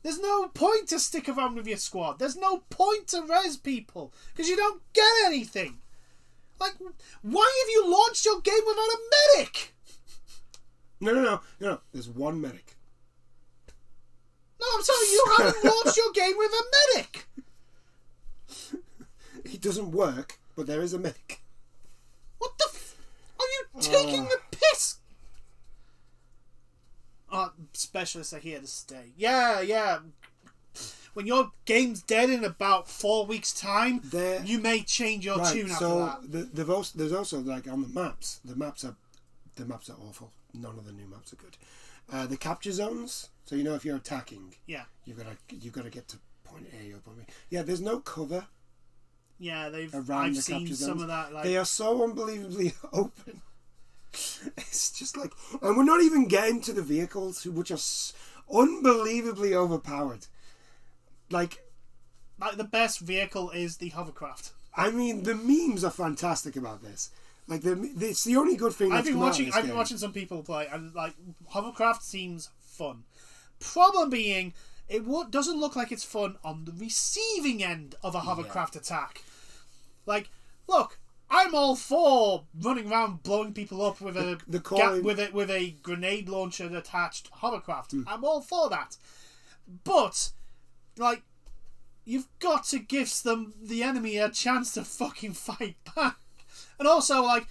There's no point to stick around with your squad. There's no point to res people because you don't get anything. Why have you launched your game without a medic? No. There's one medic. No, I'm sorry, you haven't launched your game with a medic. It doesn't work, but there is a medic. What the are you taking the piss? specialists are here to stay. Yeah. When your game's dead in about 4 weeks' time, you may change your tune after that. There's also like on the maps. The maps are awful. None of the new maps are good. The capture zones. So if you're attacking, you've got to get to point A or point B. Yeah, there's no cover. Yeah, I've seen some of that. They are so unbelievably open. It's just like, and we're not even getting to the vehicles, which are unbelievably overpowered. Like the best vehicle is the hovercraft. I mean, the memes are fantastic about this. Like it's the only good thing. I've been watching some people play, and like hovercraft seems fun. Problem being, it doesn't look like it's fun on the receiving end of a hovercraft attack. Like, look, I'm all for running around blowing people up with with a grenade launcher attached hovercraft. I'm all for that, but like, you've got to give the enemy a chance to fucking fight back. And also, like,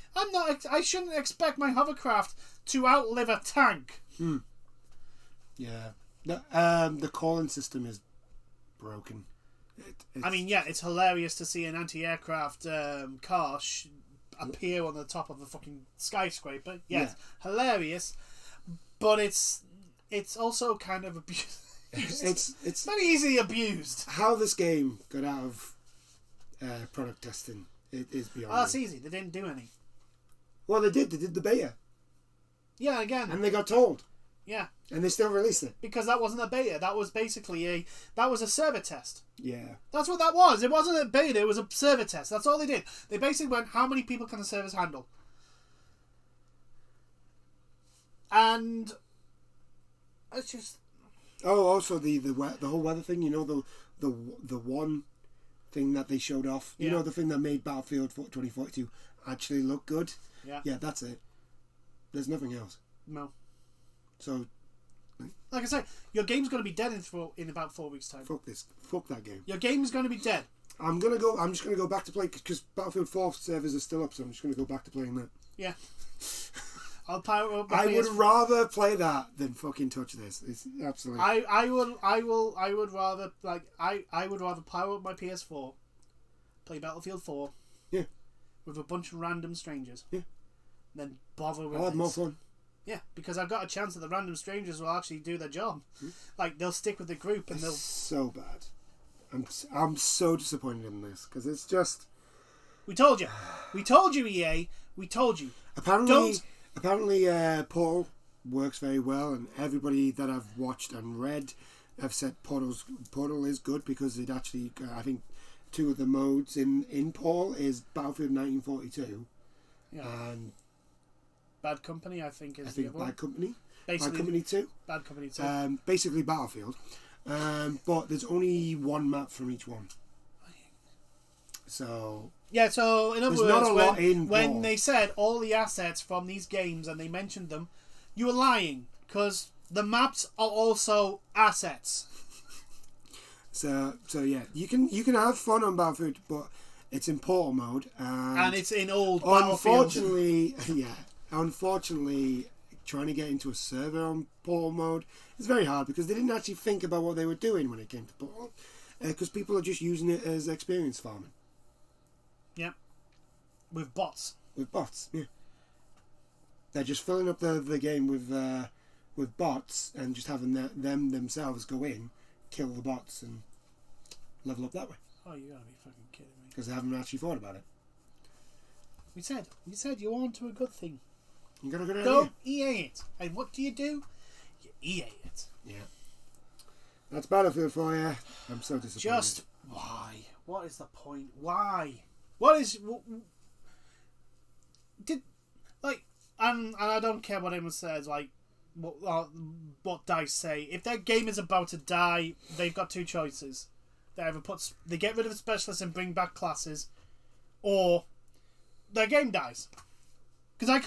I shouldn't expect my hovercraft to outlive a tank. Yeah. The calling system is broken. It's hilarious to see an anti-aircraft car appear on the top of a fucking skyscraper. Yes, hilarious. But it's also kind of abused. It's very easily abused. How this game got out of product testing, it is beyond. Oh, that's easy. They didn't do any. Well, they did. They did the beta. Yeah, again. And they got told. Yeah. And they still released it. Because that wasn't a beta. That was basically a server test. Yeah. That's what that was. It wasn't a beta. It was a server test. That's all they did. They basically went, how many people can the servers handle? And it's just. Oh, also the whole weather thing. The one thing that they showed off. The thing that made Battlefield 2042 actually look good. Yeah. Yeah, that's it. There's nothing else. No. So, like I say, your game's going to be dead in about 4 weeks' time. Fuck this. Fuck that game. Your game's going to be dead. I'm just going to go back to play because Battlefield 4 servers are still up, so I'm just going to go back to playing that. Yeah. I'll power up. I would rather play that than fucking touch this. It's absolutely. I would rather power up my PS4, play Battlefield 4. Yeah. With a bunch of random strangers. Yeah. Then bother with. I'll have more fun. Yeah, because I've got a chance that the random strangers will actually do their job. Like, they'll stick with the group and they'll. So bad. I'm so disappointed in this because it's just. We told you. We told you, EA. We told you. Apparently, Portal works very well, and everybody that I've watched and read have said Portal is good because it actually, I think, two of the modes in Portal is Battlefield 1942, and Bad Company, I think, is the other one. Bad Company. Basically, Bad Company 2. Bad Company 2. Basically Battlefield, but there's only one map from each one. So. Yeah, so in other words, when they said all the assets from these games and they mentioned them, you were lying because the maps are also assets. So yeah, you can have fun on Battlefield, but it's in Portal mode and it's in old Battlefield. Unfortunately, trying to get into a server on Portal mode is very hard because they didn't actually think about what they were doing when it came to Portal, because people are just using it as experience farming. Yeah. With bots. Yeah. They're just filling up the game with bots and just having them themselves go in, kill the bots and level up that way. Oh, you gotta be fucking kidding me. Because they haven't actually thought about it. We said you're on to a good thing. You got a good idea. Go EA it. And what do? You EA it. Yeah. That's Battlefield for you. I'm so disappointed. Just why? What is the point? Why? What is and I don't care what anyone says. Like what DICE say. If their game is about to die, they've got two choices. They get rid of the specialists and bring back classes, or their game dies. Because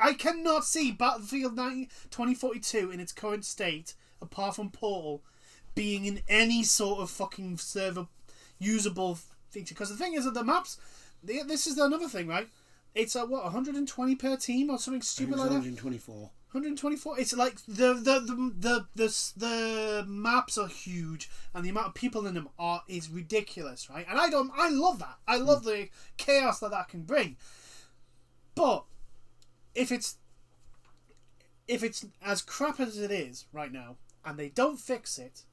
I cannot see Battlefield 2042 in its current state, apart from Portal, being in any sort of fucking server usable feature. Because the thing is that the maps, this is another thing, right? It's 120 per team or something stupid like that. 124. 124. It's like the maps are huge and the amount of people in them is ridiculous, right? And I love that. I love the chaos that can bring. But if it's as crap as it is right now and they don't fix it,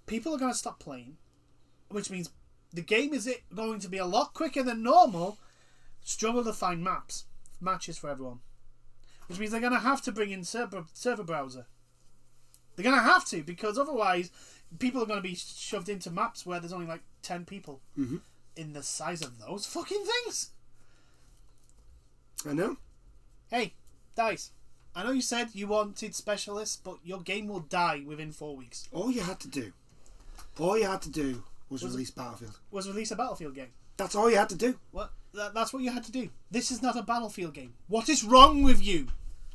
people are going to stop playing, which means the game is going to be a lot quicker than normal. Struggle to find matches for everyone, which means they're going to have to bring in server browser. They're going to have to, because otherwise people are going to be shoved into maps where there's only like 10 people in the size of those fucking things. I know. Hey, DICE, I know you said you wanted specialists, but your game will die within 4 weeks. All you had to do was release Battlefield. Was release a Battlefield game. That's all you had to do. What? That's what you had to do. This is not a Battlefield game. What is wrong with you?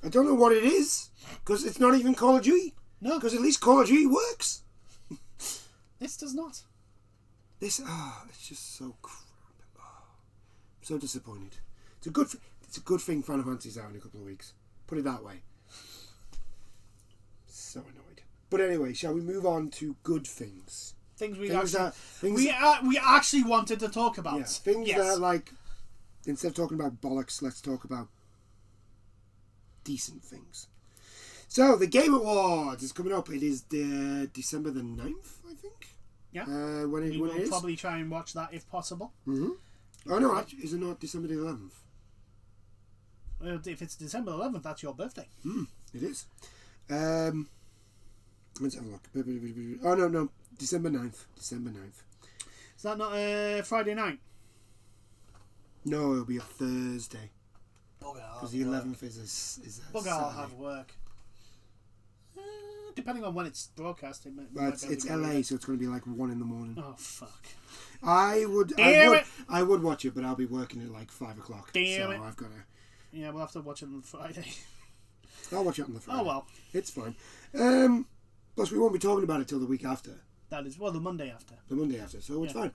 I don't know what it is, because it's not even Call of Duty. No. Because at least Call of Duty works. This does not. It's just so crap. Oh, I'm so disappointed. It's a good thing Final Fantasy's out in a couple of weeks. Put it that way. So annoyed. But anyway, shall we move on to good things? Things we actually wanted to talk about. Yeah, things that, like, instead of talking about bollocks, let's talk about decent things. So, the Game Awards is coming up. It is December the 9th, I think. Yeah. When it is. Probably try and watch that if possible. Mm-hmm. Oh, no, actually, is it not December the 11th? If it's December 11th, that's your birthday. It is. Let's have a look. Oh, no. December 9th. Is that not Friday night? No, it'll be a Thursday. Because the 11th is a Bugger, I'll Saturday. have work. Depending on when it's broadcast. It's LA, so it's going to be like 1 in the morning. Oh, fuck. I would watch it, but I'll be working at like 5 o'clock. Damn it. I've got to... Yeah, we'll have to watch it on Friday. I'll watch it on the Friday. Oh, well. It's fine. Plus, we won't be talking about it till the week after. That is, the Monday after. So it's fine.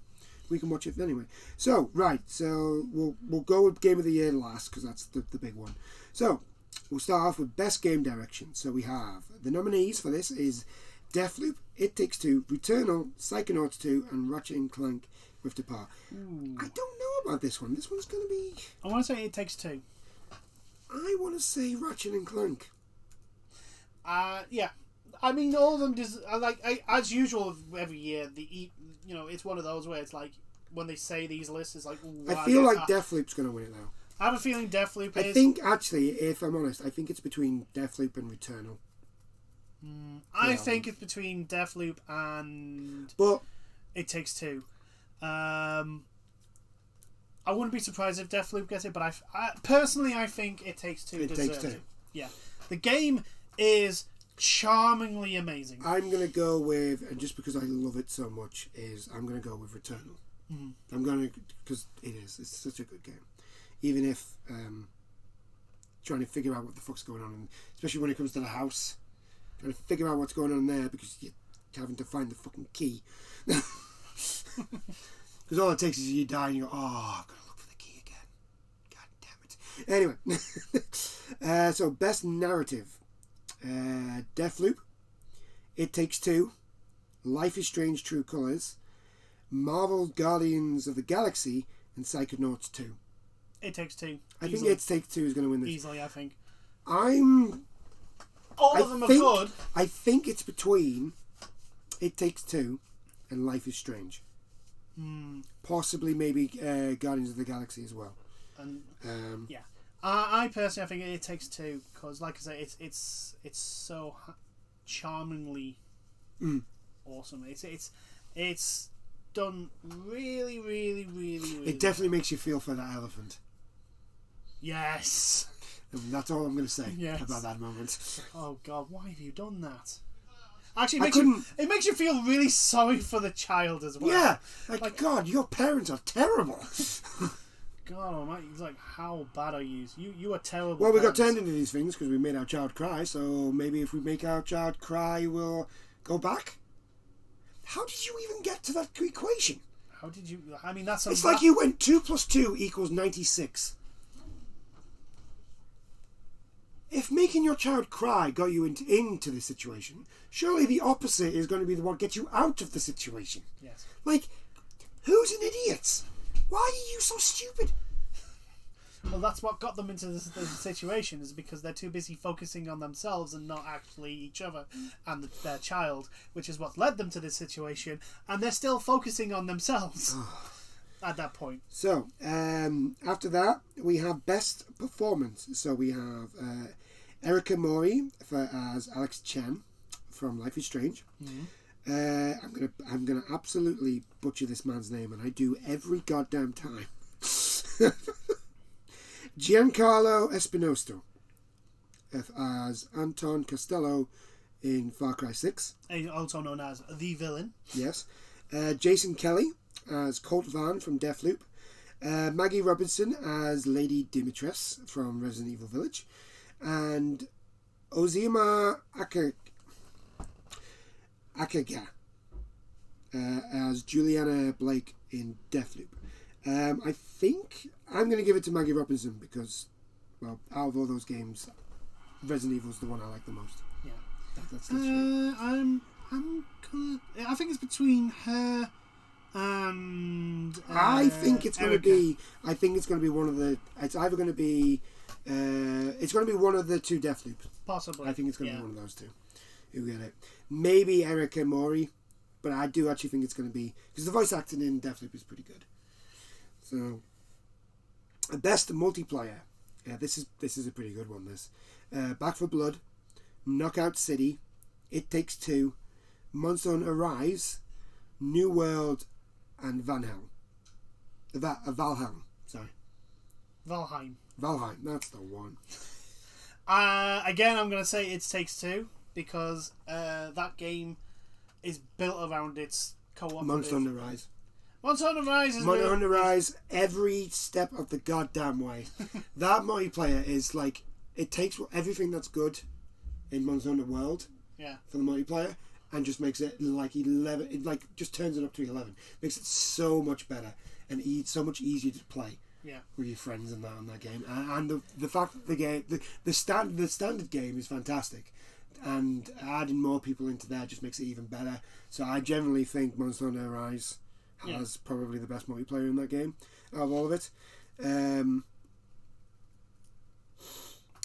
We can watch it anyway. So, right. So, we'll go with Game of the Year last, because that's the big one. So, we'll start off with Best Game Direction. So, we have the nominees for this is Deathloop, It Takes Two, Returnal, Psychonauts 2, and Ratchet & Clank Rift Apart. I don't know about this one. This one's going to be... I want to say It Takes Two. I want to say Ratchet & Clank. Yeah. I mean, all of them as usual every year. It's one of those where it's like when they say these lists, it's like. I feel like Deathloop's going to win it now. I have a feeling Deathloop is. I think actually, if I'm honest, I think it's between Deathloop and Returnal. I think it's between Deathloop and. But It Takes Two. I wouldn't be surprised if Deathloop gets it, but I personally think It Takes Two. It Takes Two. Yeah, the game is charmingly amazing. I'm going to go with, and just because I love it so much, I'm going to go with Returnal. I'm going to, because it's such a good game. Even if trying to figure out what the fuck's going on, and especially when it comes to the house, trying to figure out what's going on there because you're having to find the fucking key. Because all it takes is you die and you go, I've got to look for the key again. God damn it. Anyway, so best narrative. Deathloop, It Takes Two, Life is Strange True Colors, Marvel Guardians of the Galaxy, and Psychonauts 2. It Takes Two. I think It Takes Two is going to win this. Easily, I think. All of them are good. I think it's between It Takes Two and Life is Strange. Possibly, maybe Guardians of the Galaxy as well. Yeah. I personally, I think It Takes Two because, like I say, it's so charmingly awesome. It's done really, really, really, really. It definitely makes you feel for that elephant. Yes. And that's all I'm going to say about that moment. Oh God, why have you done that? Actually, it makes you feel really sorry for the child as well. Yeah, like God, your parents are terrible. God almighty, it's like, how bad are you? You are terrible. Well, we got turned into these things because we made our child cry, so maybe if we make our child cry, we'll go back. How did you even get to that equation? How did you... I mean, that's... It's like you went 2 + 2 = 96. if making your child cry got you into this situation, surely the opposite is going to be the what gets you out of the situation. Yes. Like, who's an idiot? Why are you so stupid? Well, that's what got them into the situation, is because they're too busy focusing on themselves and not actually each other and their child, which is what led them to this situation, and they're still focusing on themselves at that point. So, after that, we have Best Performance. So we have Erica Mori as Alex Chen from Life is Strange. Mm-hmm. I'm gonna absolutely butcher this man's name, and I do every goddamn time. Giancarlo Espinosto as Anton Costello in Far Cry 6. Also known as the villain. Yes. Jason Kelly as Colt Van from Deathloop. Maggie Robinson as Lady Dimitress from Resident Evil Village. And Ozima Akaga as Juliana Blake in Deathloop. I think I'm going to give it to Maggie Robinson because, well, out of all those games, Resident Evil's the one I like the most. Yeah, that's I think it's between her and I think it's going to be. I think it's going to be one of the. It's either going to be. It's going to be one of the two Deathloops. Possibly. I think it's going to be one of those two. Who get it? Maybe Erica Mori, but I do actually think it's going to be because the voice acting in Deathloop is pretty good. So, Best Multiplayer. Yeah, this is a pretty good one. This, Back for Blood, Knockout City, It Takes Two, Monster Hunter Rise, New World, and Valheim. Sorry. Valheim. That's the one. Again, I'm going to say It Takes Two because that game is built around its co-operative. Monster Hunter Rise. Monster Hunter Rise is Monster Hunter Rise every step of the goddamn way. That multiplayer is like it takes everything that's good in Monster Hunter World for the multiplayer and just makes it like 11. It like just turns it up to 11. Makes it so much better and so much easier to play. Yeah. With your friends and that on that game, and the fact that the game the standard game is fantastic, and adding more people into there just makes it even better. So I generally think Monster Hunter Rise has probably the best multiplayer in that game out of all of it. I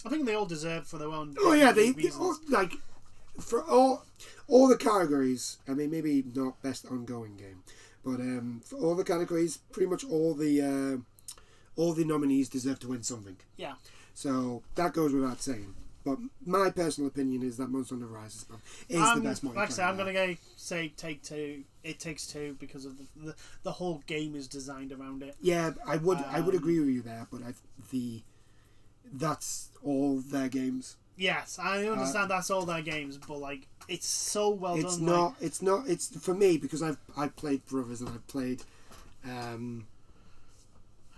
think they all deserve for their own. Oh yeah, they all, like for all the categories. I mean, maybe not best ongoing game, but for all the categories, pretty much all the nominees deserve to win something. Yeah. So that goes without saying. But my personal opinion is that Monster Hunter Rise is the best multiplayer. Like I say, I'm going to say Take Two. It Takes Two because of the whole game is designed around it. Yeah, I would agree with you there, but that's all their games. Yes, I understand that's all their games, but like it's so well it's done. Not. It's not. It's for me because I've played Brothers and I've played.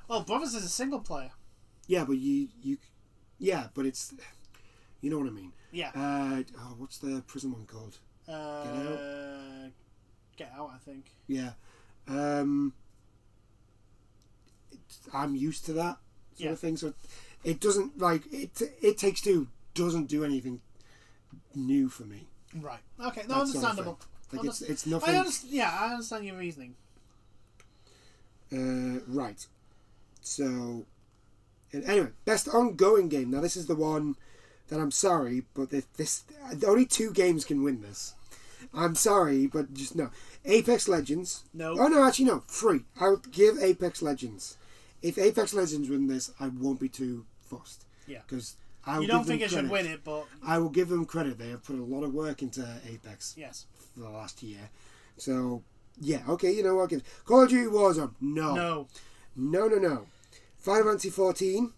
Well, Brothers is a single player. Yeah, but but it's. You know what I mean? Yeah. What's the prison one called? Get Out, I think. Yeah. I'm used to that sort of thing, so it doesn't like it. It Takes Two doesn't do anything new for me. Right. Okay. No, understandable. Like it's nothing. I understand your reasoning. Right. So, anyway, best ongoing game. Now this is the one that I'm sorry, but only 2 games can win this. I'm sorry, but just no. Apex Legends. No. Oh no, actually no. 3. I would give Apex Legends. If Apex Legends win this, I won't be too fussed. Yeah. Because you don't think it should win it, but I will give them credit. They have put a lot of work into Apex. Yes. For the last year. So yeah, okay. You know what? Call of Duty Warzone. No. Final Fantasy 14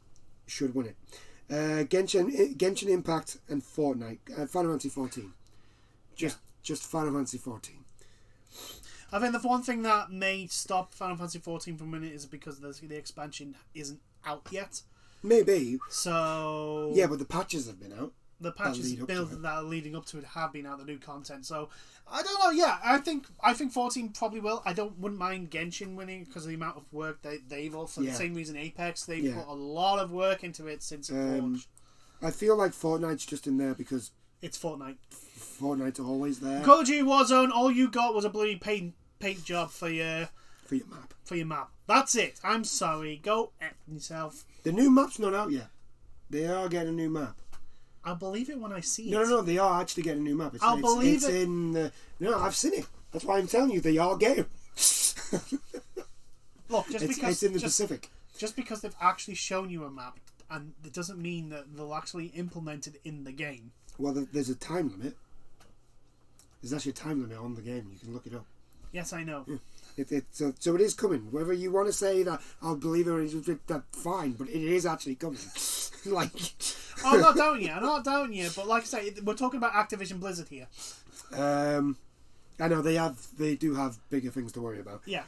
should win it. Genshin Impact and Fortnite. Final Fantasy 14. Just Final Fantasy 14. I think the one thing that may stop Final Fantasy 14 from winning is because the expansion isn't out yet. Maybe. So yeah, but the patches have been out. The patches that are leading up to it have been out, the new content. So I don't know. Yeah, I think 14 probably will. Wouldn't mind Genshin winning because of the amount of work they've all for the same reason Apex. They've put a lot of work into it since it launched. I feel like Fortnite's just in there because it's Fortnite. Fortnite's always there. Call of Duty Warzone, all you got was a bloody paint job for your map. For your map. That's it. I'm sorry. Go F yourself. The new map's not out yet. They are getting a new map. I'll believe it when I see it. No, they are actually getting a new map. I'll believe it. No, I've seen it. That's why I'm telling you, they are getting. Look, it's in the Pacific. Just because they've actually shown you a map, and it doesn't mean that they'll actually implement it in the game. Well, there's a time limit. There's actually a time limit on the game. You can look it up. Yes, I know. Yeah. So it is coming. Whether you want to say that I'll believe it or that's fine, but it is actually coming. Like, I'm not doubting you. But like I say, we're talking about Activision Blizzard here. I know they do have bigger things to worry about. Yeah.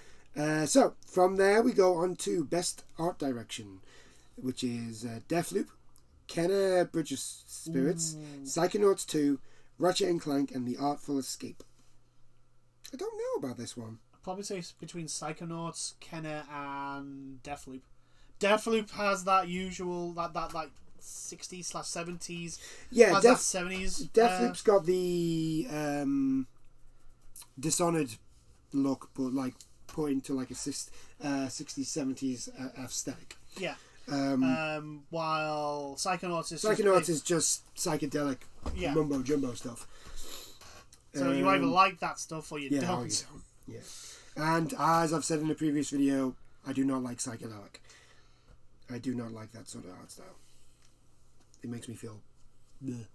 So from there we go on to Best Art Direction, which is Deathloop, Kenna Bridge of Spirits, Psychonauts 2, Ratchet and Clank, and The Artful Escape. I don't know about this one. I'd probably say it's between Psychonauts, Kenna, and Deathloop. Deathloop has that usual that like 60s/70s. Yeah, that 70s. Deathloop's got the Dishonored look, but like put into like a 60s 70s aesthetic. Yeah. While Psychonauts is just psychedelic mumbo jumbo stuff. So you either like that stuff or you don't. Or you don't. Yeah. And as I've said in a previous video, I do not like psychedelic. I do not like that sort of art style. It makes me feel. Bleh.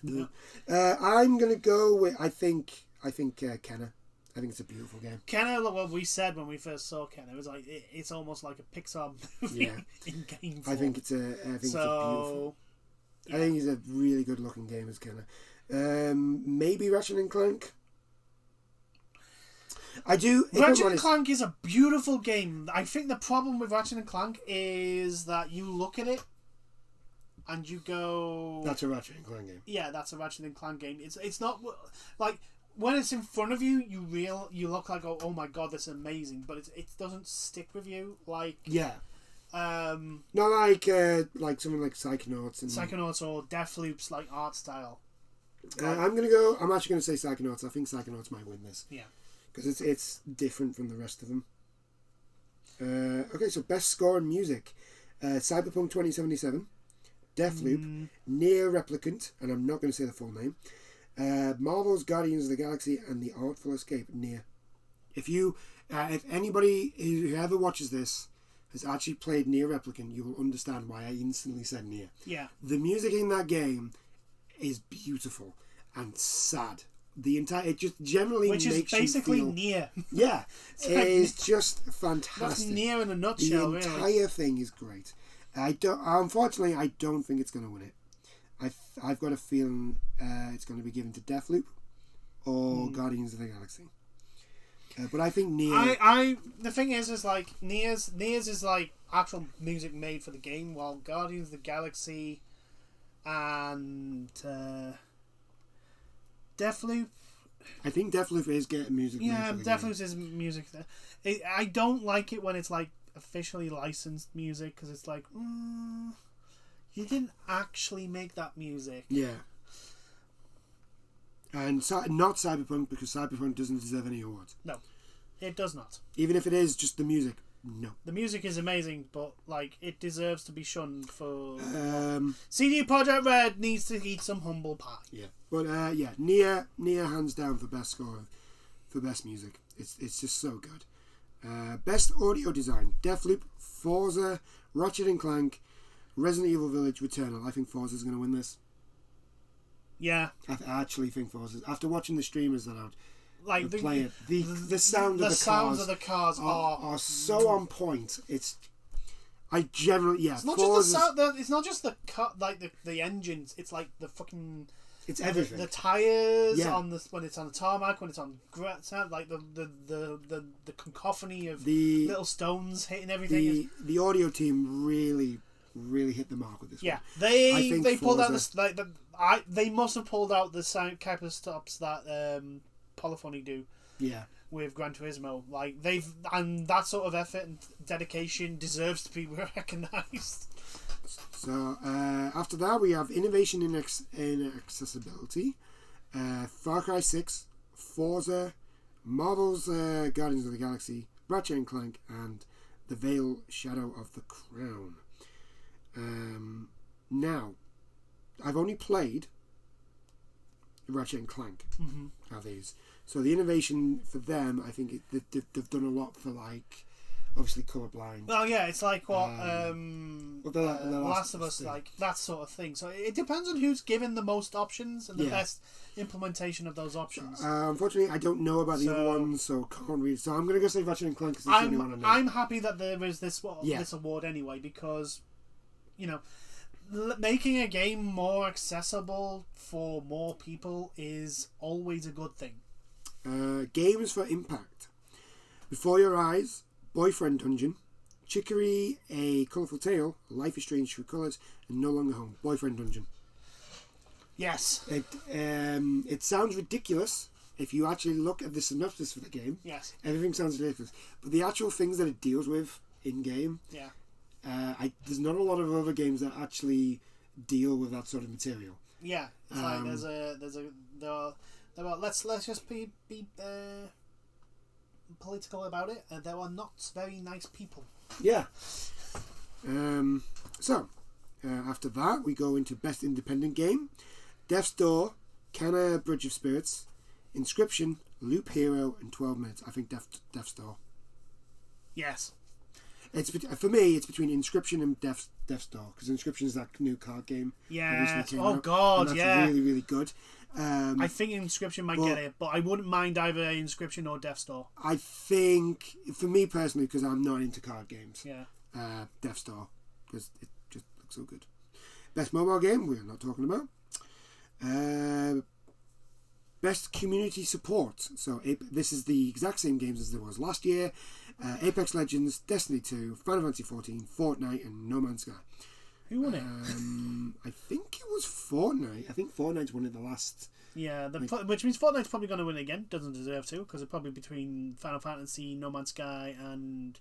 Bleh. I'm gonna go with I think Kenna. I think it's a beautiful game. Kenna, what we said when we first saw Kenna, it was like it's almost like a Pixar movie in game form. I think it's beautiful. Yeah. I think it's a really good looking game as Kenna. Maybe Ratchet and Clank. I do. Ratchet and Clank is a beautiful game. I think the problem with Ratchet and Clank is that you look at it and you go, "That's a Ratchet and Clank game." Yeah, that's a Ratchet and Clank game. It's not like when it's in front of you, you look like oh my god, this is amazing, but it doesn't stick with you like not like something like Psychonauts or Deathloop's like art style. I'm actually gonna say Psychonauts. I think Psychonauts might win this. Yeah. Because it's different from the rest of them. Okay, so best score and music. Cyberpunk 2077, Deathloop, Near Replicant, and I'm not going to say the full name, Marvel's Guardians of the Galaxy, and The Artful Escape. Near. If anybody who ever watches this has actually played Near Replicant, you will understand why I instantly said Near. Yeah. The music in that game is beautiful and sad. It just generally makes you feel... Which is basically Near. Yeah. It's just fantastic. That's Near in a nutshell, The entire thing is great. Unfortunately, I don't think it's going to win it. I've got a feeling it's going to be given to Deathloop or Guardians of the Galaxy. But I think Near... The thing is like, Near's is like actual music made for the game, while Guardians of the Galaxy and... Deathloop. I think Deathloop is getting music. Yeah, Deathloop is music. I don't like it when it's like officially licensed music because it's like, you didn't actually make that music. Yeah. And not Cyberpunk, because Cyberpunk doesn't deserve any awards. No, it does not. Even if it is just the music, no. The music is amazing, but like it deserves to be shunned for. CD Projekt Red needs to eat some humble pie. Yeah, but Near hands down for best score, for best music. It's just so good. Best audio design: Deathloop, Forza, Ratchet and Clank, Resident Evil Village, Returnal. I think Forza's going to win this. Yeah, I actually think Forza. After watching the streamers that out. Like play it. The sounds of the cars are so on point. It's not just the sound. It's not just the cut, like the engines. It's like the fucking. It's everything. The tires on when it's on the tarmac, when it's on sound, like the cacophony of the little stones hitting everything. The audio team really hit the mark with this. Yeah, one. they pulled out they must have pulled out the sound type of stops that. Polyphony do with Gran Turismo, like and that sort of effort and dedication deserves to be recognised. So after that, we have innovation in accessibility, Far Cry 6, Forza, Marvel's Guardians of the Galaxy, Ratchet and Clank, and The Veil Shadow of the Crown. Now, I've only played Ratchet and Clank. Are these? So the innovation for them, I think they've done a lot for, like, obviously colourblind. Well, yeah, it's like what the Last of Us, like that sort of thing. So it depends on who's given the most options and the best implementation of those options. Unfortunately, I don't know about the other ones, so can't read. So I'm going to go say Ratchet and Clank because it's the only one I know. I'm happy that there is this award anyway, because, you know, making a game more accessible for more people is always a good thing. Games for Impact. Before Your Eyes, Boyfriend Dungeon, Chicory, A Colourful Tale, Life is Strange True Colours, and No Longer Home. Boyfriend Dungeon. Yes. It sounds ridiculous if you actually look at the synopsis for the game. Yes. Everything sounds ridiculous. But the actual things that it deals with in-game, there's not a lot of other games that actually deal with that sort of material. Yeah. It's like let's just be political about it. There are not very nice people. Yeah. After that, we go into Best Independent Game. Death's Door, Canna Bridge of Spirits, Inscription, Loop Hero, and 12 Minutes. I think Death's Door. Yes. For me, it's between Inscription and Death's Door, because Inscription is that new card game. Yeah. Oh God, that's yeah. really, really good. I think Inscription might get it, but I wouldn't mind either Inscription or Death's Door. I think, for me personally, because I'm not into card games, Death's Door, because it just looks so good. Best mobile game, we're not talking about. Best community support. So this is the exact same games as there was last year. Apex Legends, Destiny 2, Final Fantasy 14, Fortnite, and No Man's Sky. Who won it? I think it was Fortnite. I think Fortnite's won it the last... Yeah, which means Fortnite's probably going to win again. Doesn't deserve to, because it's probably between Final Fantasy, No Man's Sky, and...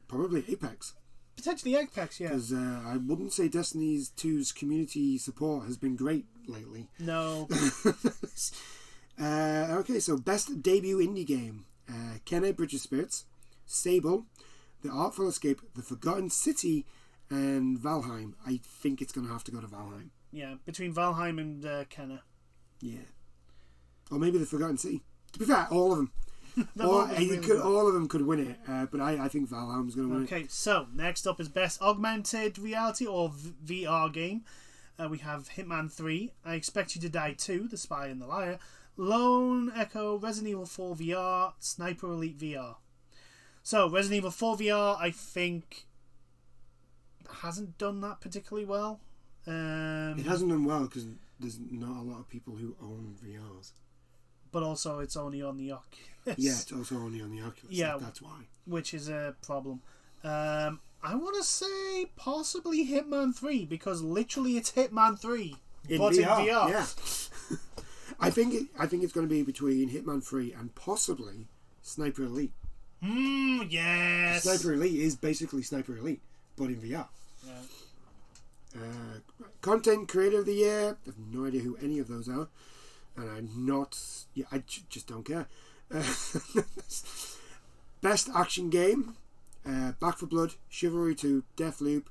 Probably Apex. Potentially Apex, yeah. Because I wouldn't say Destiny 2's community support has been great lately. No. Okay, so best debut indie game. Kenna Bridge of Spirits, Sable, The Artful Escape, The Forgotten City, and Valheim. I think it's going to have to go to Valheim. Yeah, between Valheim and Kenna. Yeah. Or maybe The Forgotten City. To be fair, all of them. All of them could win it, but I think Valheim's going to win it. Okay, so next up is best augmented reality or VR game. We have Hitman 3, I Expect You to Die 2, The Spy and the Liar, Lone Echo, Resident Evil 4 VR, Sniper Elite VR. So Resident Evil 4 VR, I think, hasn't done that particularly well. It hasn't done well because there's not a lot of people who own VRs. But also it's only on the Oculus. Yeah, it's also only on the Oculus. Yeah, that's why. Which is a problem. I want to say possibly Hitman 3, because literally it's Hitman 3 in VR. Yeah. I think it's going to be between Hitman 3 and possibly Sniper Elite. Yes. Sniper Elite is basically Sniper Elite, but in VR. Yeah. Content Creator of the Year. I have no idea who any of those are, and I'm not. Yeah, I just don't care. Best Action Game. Back 4 Blood, Chivalry 2, Deathloop,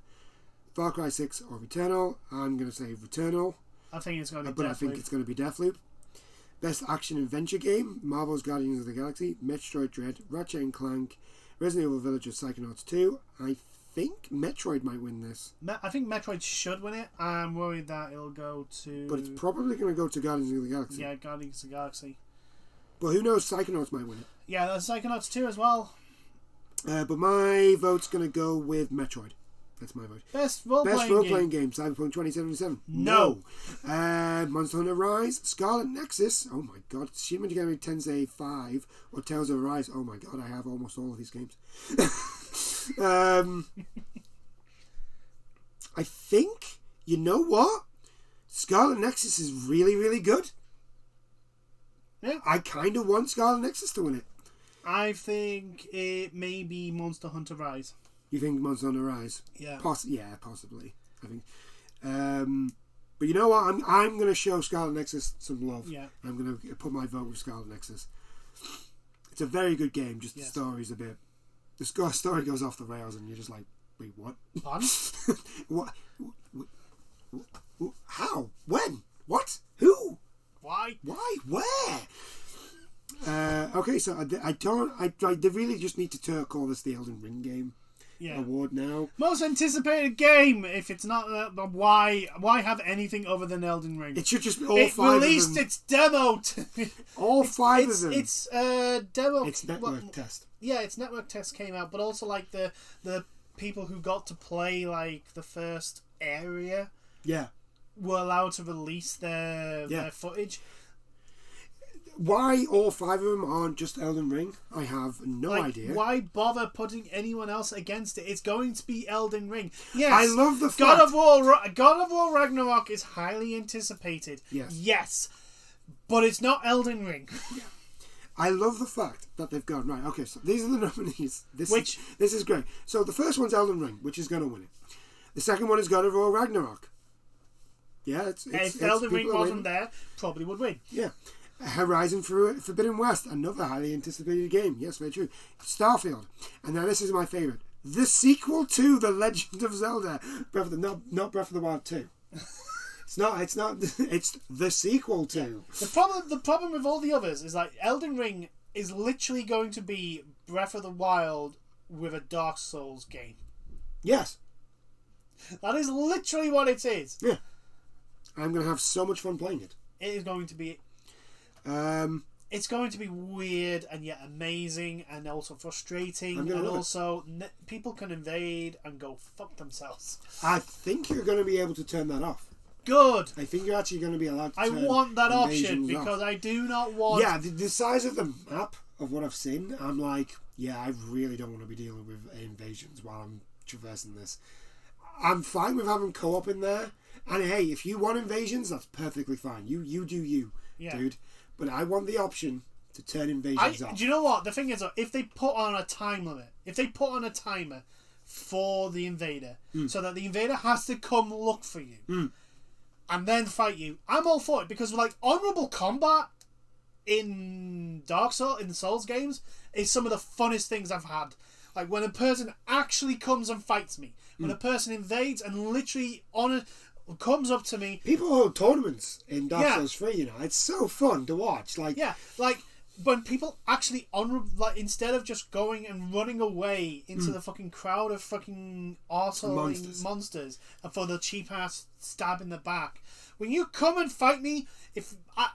Far Cry 6, or Returnal. I'm going to say Returnal. I think it's going to be But Deathloop. I think it's going to be Deathloop. Best Action Adventure Game, Marvel's Guardians of the Galaxy, Metroid Dread, Ratchet and Clank, Resident Evil Village of Psychonauts 2. I think Metroid might win this. I think Metroid should win it. I'm worried that it'll go to... But it's probably going to go to Guardians of the Galaxy. Yeah, Guardians of the Galaxy. But who knows, Psychonauts might win it. Yeah, there's Psychonauts 2 as well. But my vote's going to go with Metroid. That's my vote. Best role-playing game, Cyberpunk 2077. No. Monster Hunter Rise, Scarlet Nexus. Oh my god. Shin Megami Tensei 5 or Tales of Arise. Oh my god, I have almost all of these games. I think, you know what? Scarlet Nexus is really, really good. Yeah. I kind of want Scarlet Nexus to win it. I think it may be Monster Hunter Rise. You think Monster Hunter Rise? Yeah. Yeah, possibly. I think. But you know what? I'm going to show Scarlet Nexus some love. Yeah. I'm going to put my vote with Scarlet Nexus. It's a very good game. Just the story's a bit. The story goes off the rails, and you're just like, wait, what? Pardon? What? How? When? What? Who? Why? Where? Okay, so they really just need to call this the Elden Ring game award now. Most anticipated game. If it's not why have anything other than Elden Ring? It should just be all five of them. It released its demo. All five of them. It's demo. It's network test. Yeah, its network test came out, but also like the people who got to play like the first area. Yeah. Were allowed to release their footage. Why all five of them aren't just Elden Ring, I have no idea. Why bother putting anyone else against it? It's going to be Elden Ring. Yes, I love the fact God of War Ragnarok is highly anticipated. Yes, but it's not Elden Ring. Yeah. I love the fact that they've gone, right, okay, so these are the nominees. This is great. So the first one's Elden Ring, which is going to win it. The second one is God of War Ragnarok. Yeah, if Elden Ring wasn't there, probably would win. Yeah. Horizon Forbidden West, another highly anticipated game. Yes, very true. Starfield. And now this is my favourite. The sequel to The Legend of Zelda. Not Breath of the Wild 2. It's not. It's the sequel to. The problem with all the others is like Elden Ring is literally going to be Breath of the Wild with a Dark Souls game. Yes. That is literally what it is. Yeah. I'm going to have so much fun playing it. It is going to be... it's going to be weird and yet amazing and also frustrating. And also, people can invade and go fuck themselves. I think you're going to be able to turn that off. Good. I think you're actually going to be allowed to turn I want that option because I do not want... Yeah, the size of the map of what I've seen, I'm like, yeah, I really don't want to be dealing with invasions while I'm traversing this. I'm fine with having co-op in there. And hey, if you want invasions, that's perfectly fine. You do you, dude. But I want the option to turn invasions off. Do you know what? The thing is, if they put on a time limit, if they put on a timer for the invader, so that the invader has to come look for you and then fight you, I'm all for it. Because like honourable combat in in the Souls games is some of the funnest things I've had. Like when a person actually comes and fights me, when a person invades and literally comes up to me. People hold tournaments in Dark Souls 3, you know. It's so fun to watch. Like when people actually instead of just going and running away into the fucking crowd of fucking monsters and for the cheap ass stab in the back. When you come and fight me,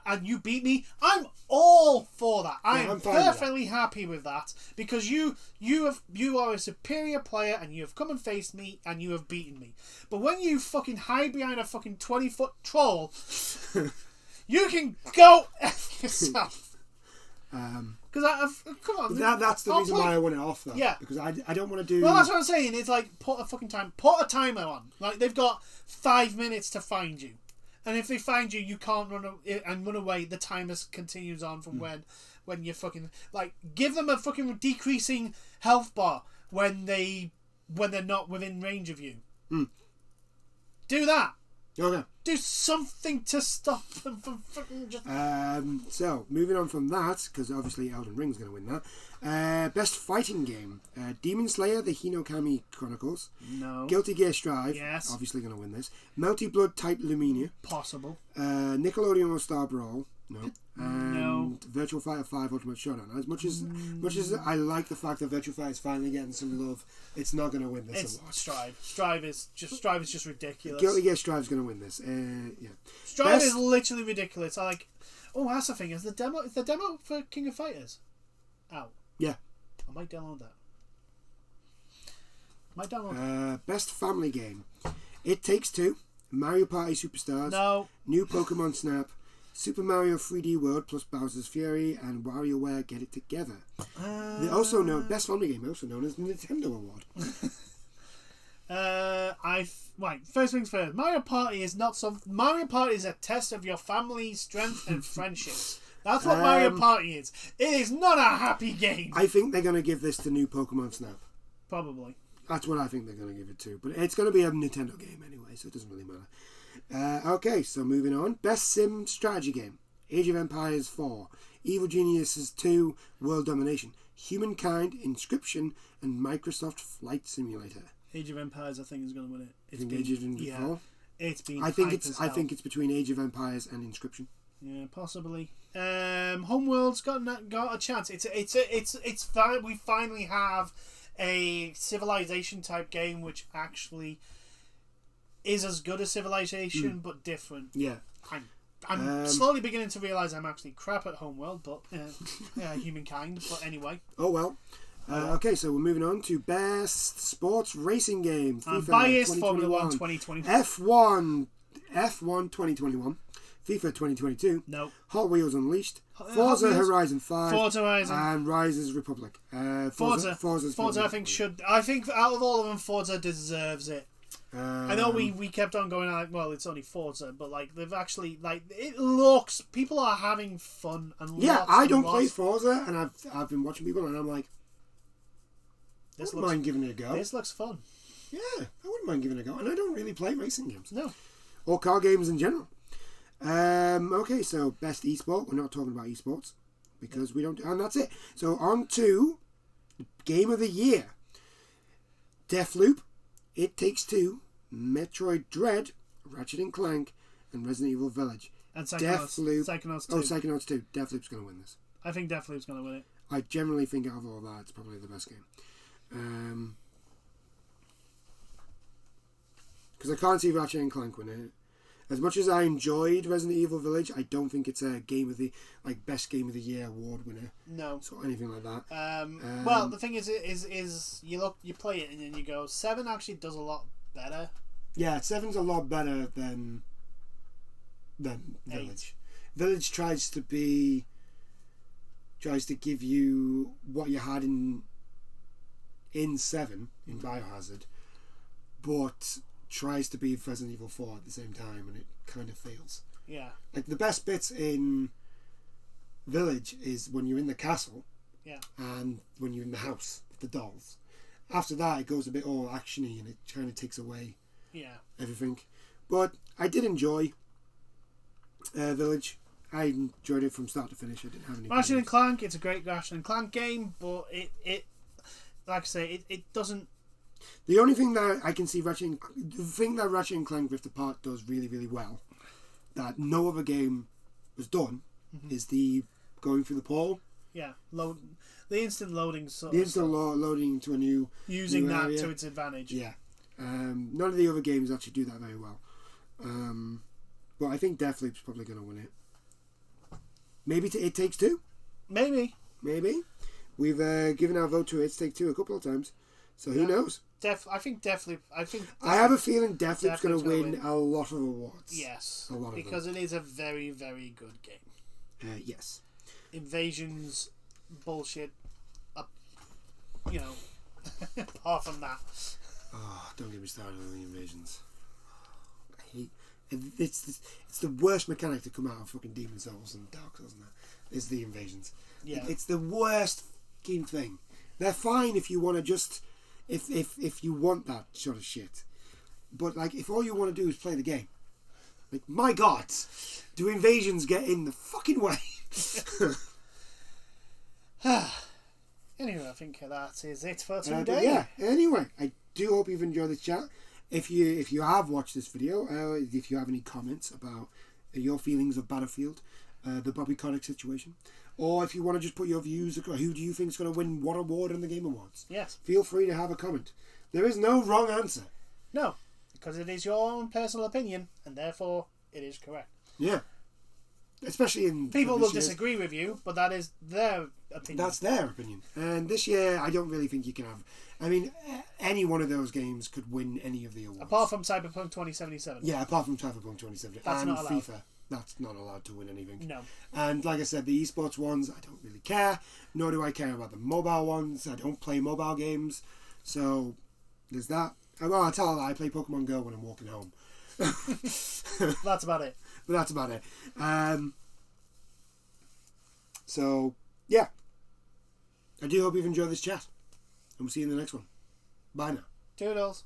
and you beat me, I'm all for that. I'm perfectly happy with that because you are a superior player and you have come and faced me and you have beaten me. But when you fucking hide behind a fucking 20-foot troll, you can go F yourself. Because come on, that's the reason why I want it off though. Yeah, because I don't want to do. Well, that's what I'm saying. It's like put a timer on. Like they've got 5 minutes to find you. And if they find you, you can't run away. The timer continues on from when you're fucking give them a fucking decreasing health bar when they're not within range of you. Do that. Okay. Do something to stop them from fucking just... So, moving on from that, because obviously Elden Ring's going to win that. Best fighting game. Demon Slayer, The Hinokami Chronicles. No. Guilty Gear Strive. Yes. Obviously going to win this. Melty Blood Type Lumina. Possible. Nickelodeon All-Star Brawl. No. No. Virtual Fighter 5 Ultimate Showdown. As much as I like the fact that Virtual Fighter is finally getting some love, it's not going to win this award. Strive. Strive is just ridiculous. Guilty Gear Strive's going to win this. Yeah. Strive is literally ridiculous. That's the thing. Is the demo for King of Fighters out? Yeah. I might download that. Best family game. It Takes Two. Mario Party Superstars. No. New Pokemon Snap. Super Mario 3D World plus Bowser's Fury and WarioWare Get It Together. They also know best family game, also known as the Nintendo Award. First things first. Mario Party is not Mario Party is a test of your family's strength and friendships. That's what Mario Party is. It is not a happy game. I think they're going to give this to New Pokemon Snap. Probably. That's what I think they're going to give it to. But it's going to be a Nintendo game anyway, so it doesn't really matter. Okay, so moving on. Best Sim Strategy Game. Age of Empires 4. Evil Geniuses 2. World Domination. Humankind, Inscription, and Microsoft Flight Simulator. Age of Empires, I think, is going to win it. It's been, Age of Empires? Yeah, it's been. I think it's between Age of Empires and Inscription. Yeah, possibly. Homeworld's got a chance. We finally have a Civilization type game which actually is as good as Civilization but different. Yeah. I'm slowly beginning to realise I'm actually crap at Homeworld, but Humankind. But anyway. Oh well. Okay, so we're moving on to Best Sports Racing Game. I'm biased. Formula 1 2021. F1 2021. FIFA 2022. No. Hot Wheels Unleashed. Forza Horizon 5. Forza Horizon. And Rises Republic. Forza I think should. I think out of all of them, Forza deserves it. I know we kept on going like, well, it's only Forza, but like they've actually it looks. People are having fun and I don't play Forza, and I've been watching people, and I'm like, I wouldn't mind giving it a go. This looks fun. Yeah, I wouldn't mind giving it a go, and I don't really play racing games. No. Or car games in general. Okay, so best esport. We're not talking about esports because we don't, and that's it. So on to Game of the Year. Deathloop, It Takes Two, Metroid Dread, Ratchet and Clank, and Resident Evil Village. And Psychonauts 2. Oh, Psychonauts 2. Deathloop's going to win this. I think Deathloop's going to win it. I generally think out of all that, it's probably the best game. Because I can't see Ratchet and Clank winning it. As much as I enjoyed Resident Evil Village, I don't think it's a best game of the year award winner. No. So anything like that. Well, the thing is you play it and then you go, 7 actually does a lot better. Yeah, 7's a lot better than Village. 8. Village tries to give you what you had in 7 in Biohazard, but tries to be Resident Evil 4 at the same time, and it kind of fails. Yeah. Like the best bits in Village is when you're in the castle, and when you're in the house with the dolls. After that, it goes a bit all actiony, and it kind of takes away everything. But I did enjoy Village. I enjoyed it from start to finish. I didn't have any. Ratchet and Clank, it's a great Ratchet and Clank game, but it like I say, it doesn't. The only thing that I can see Ratchet and Clank Rift Apart does really, really well, that no other game has done, is the going through the portal. Yeah, the instant loading. Loading to a new using that area to its advantage. Yeah, none of the other games actually do that very well. But I think Deathloop's probably going to win it. Maybe It Takes Two. Maybe. We've given our vote to It Takes Two a couple of times, so who knows? I think Deathloop. I have a feeling Deathloop's going to win a lot of awards. Yes, a lot of because them. It is a very, very good game. Yes. Invasions, bullshit. Apart from that. Oh, don't get me started on the invasions. I hate. It's the worst mechanic to come out of fucking Demon Souls and Dark Souls, isn't it? Is the invasions. Yeah. It's the worst fucking thing. They're fine if you want to just. If you want that sort of shit, but like if all you want to do is play the game, like my God, do invasions get in the fucking way? Anyway, I think that is it for today. Yeah. Anyway, I do hope you've enjoyed this chat. If you have watched this video, if you have any comments about your feelings of Battlefield, the Bobby Kotick situation, or if you want to just put your views across, who do you think is going to win what award in the Game Awards? Yes. Feel free to have a comment. There is no wrong answer. No, because it is your own personal opinion, and therefore it is correct. Yeah. Especially in... People will disagree with you, but that is their opinion. That's their opinion. And this year, I don't really think you can have... I mean, any one of those games could win any of the awards. Apart from Cyberpunk 2077. Yeah, apart from Cyberpunk 2077. That's and not allowed. FIFA. That's not allowed to win anything. No. And like I said, the esports ones, I don't really care. Nor do I care about the mobile ones. I don't play mobile games. So, there's that. Well, I'll tell you that I play Pokemon Go when I'm walking home. That's about it. But that's about it. So, yeah. I do hope you've enjoyed this chat. And we'll see you in the next one. Bye now. Toodles.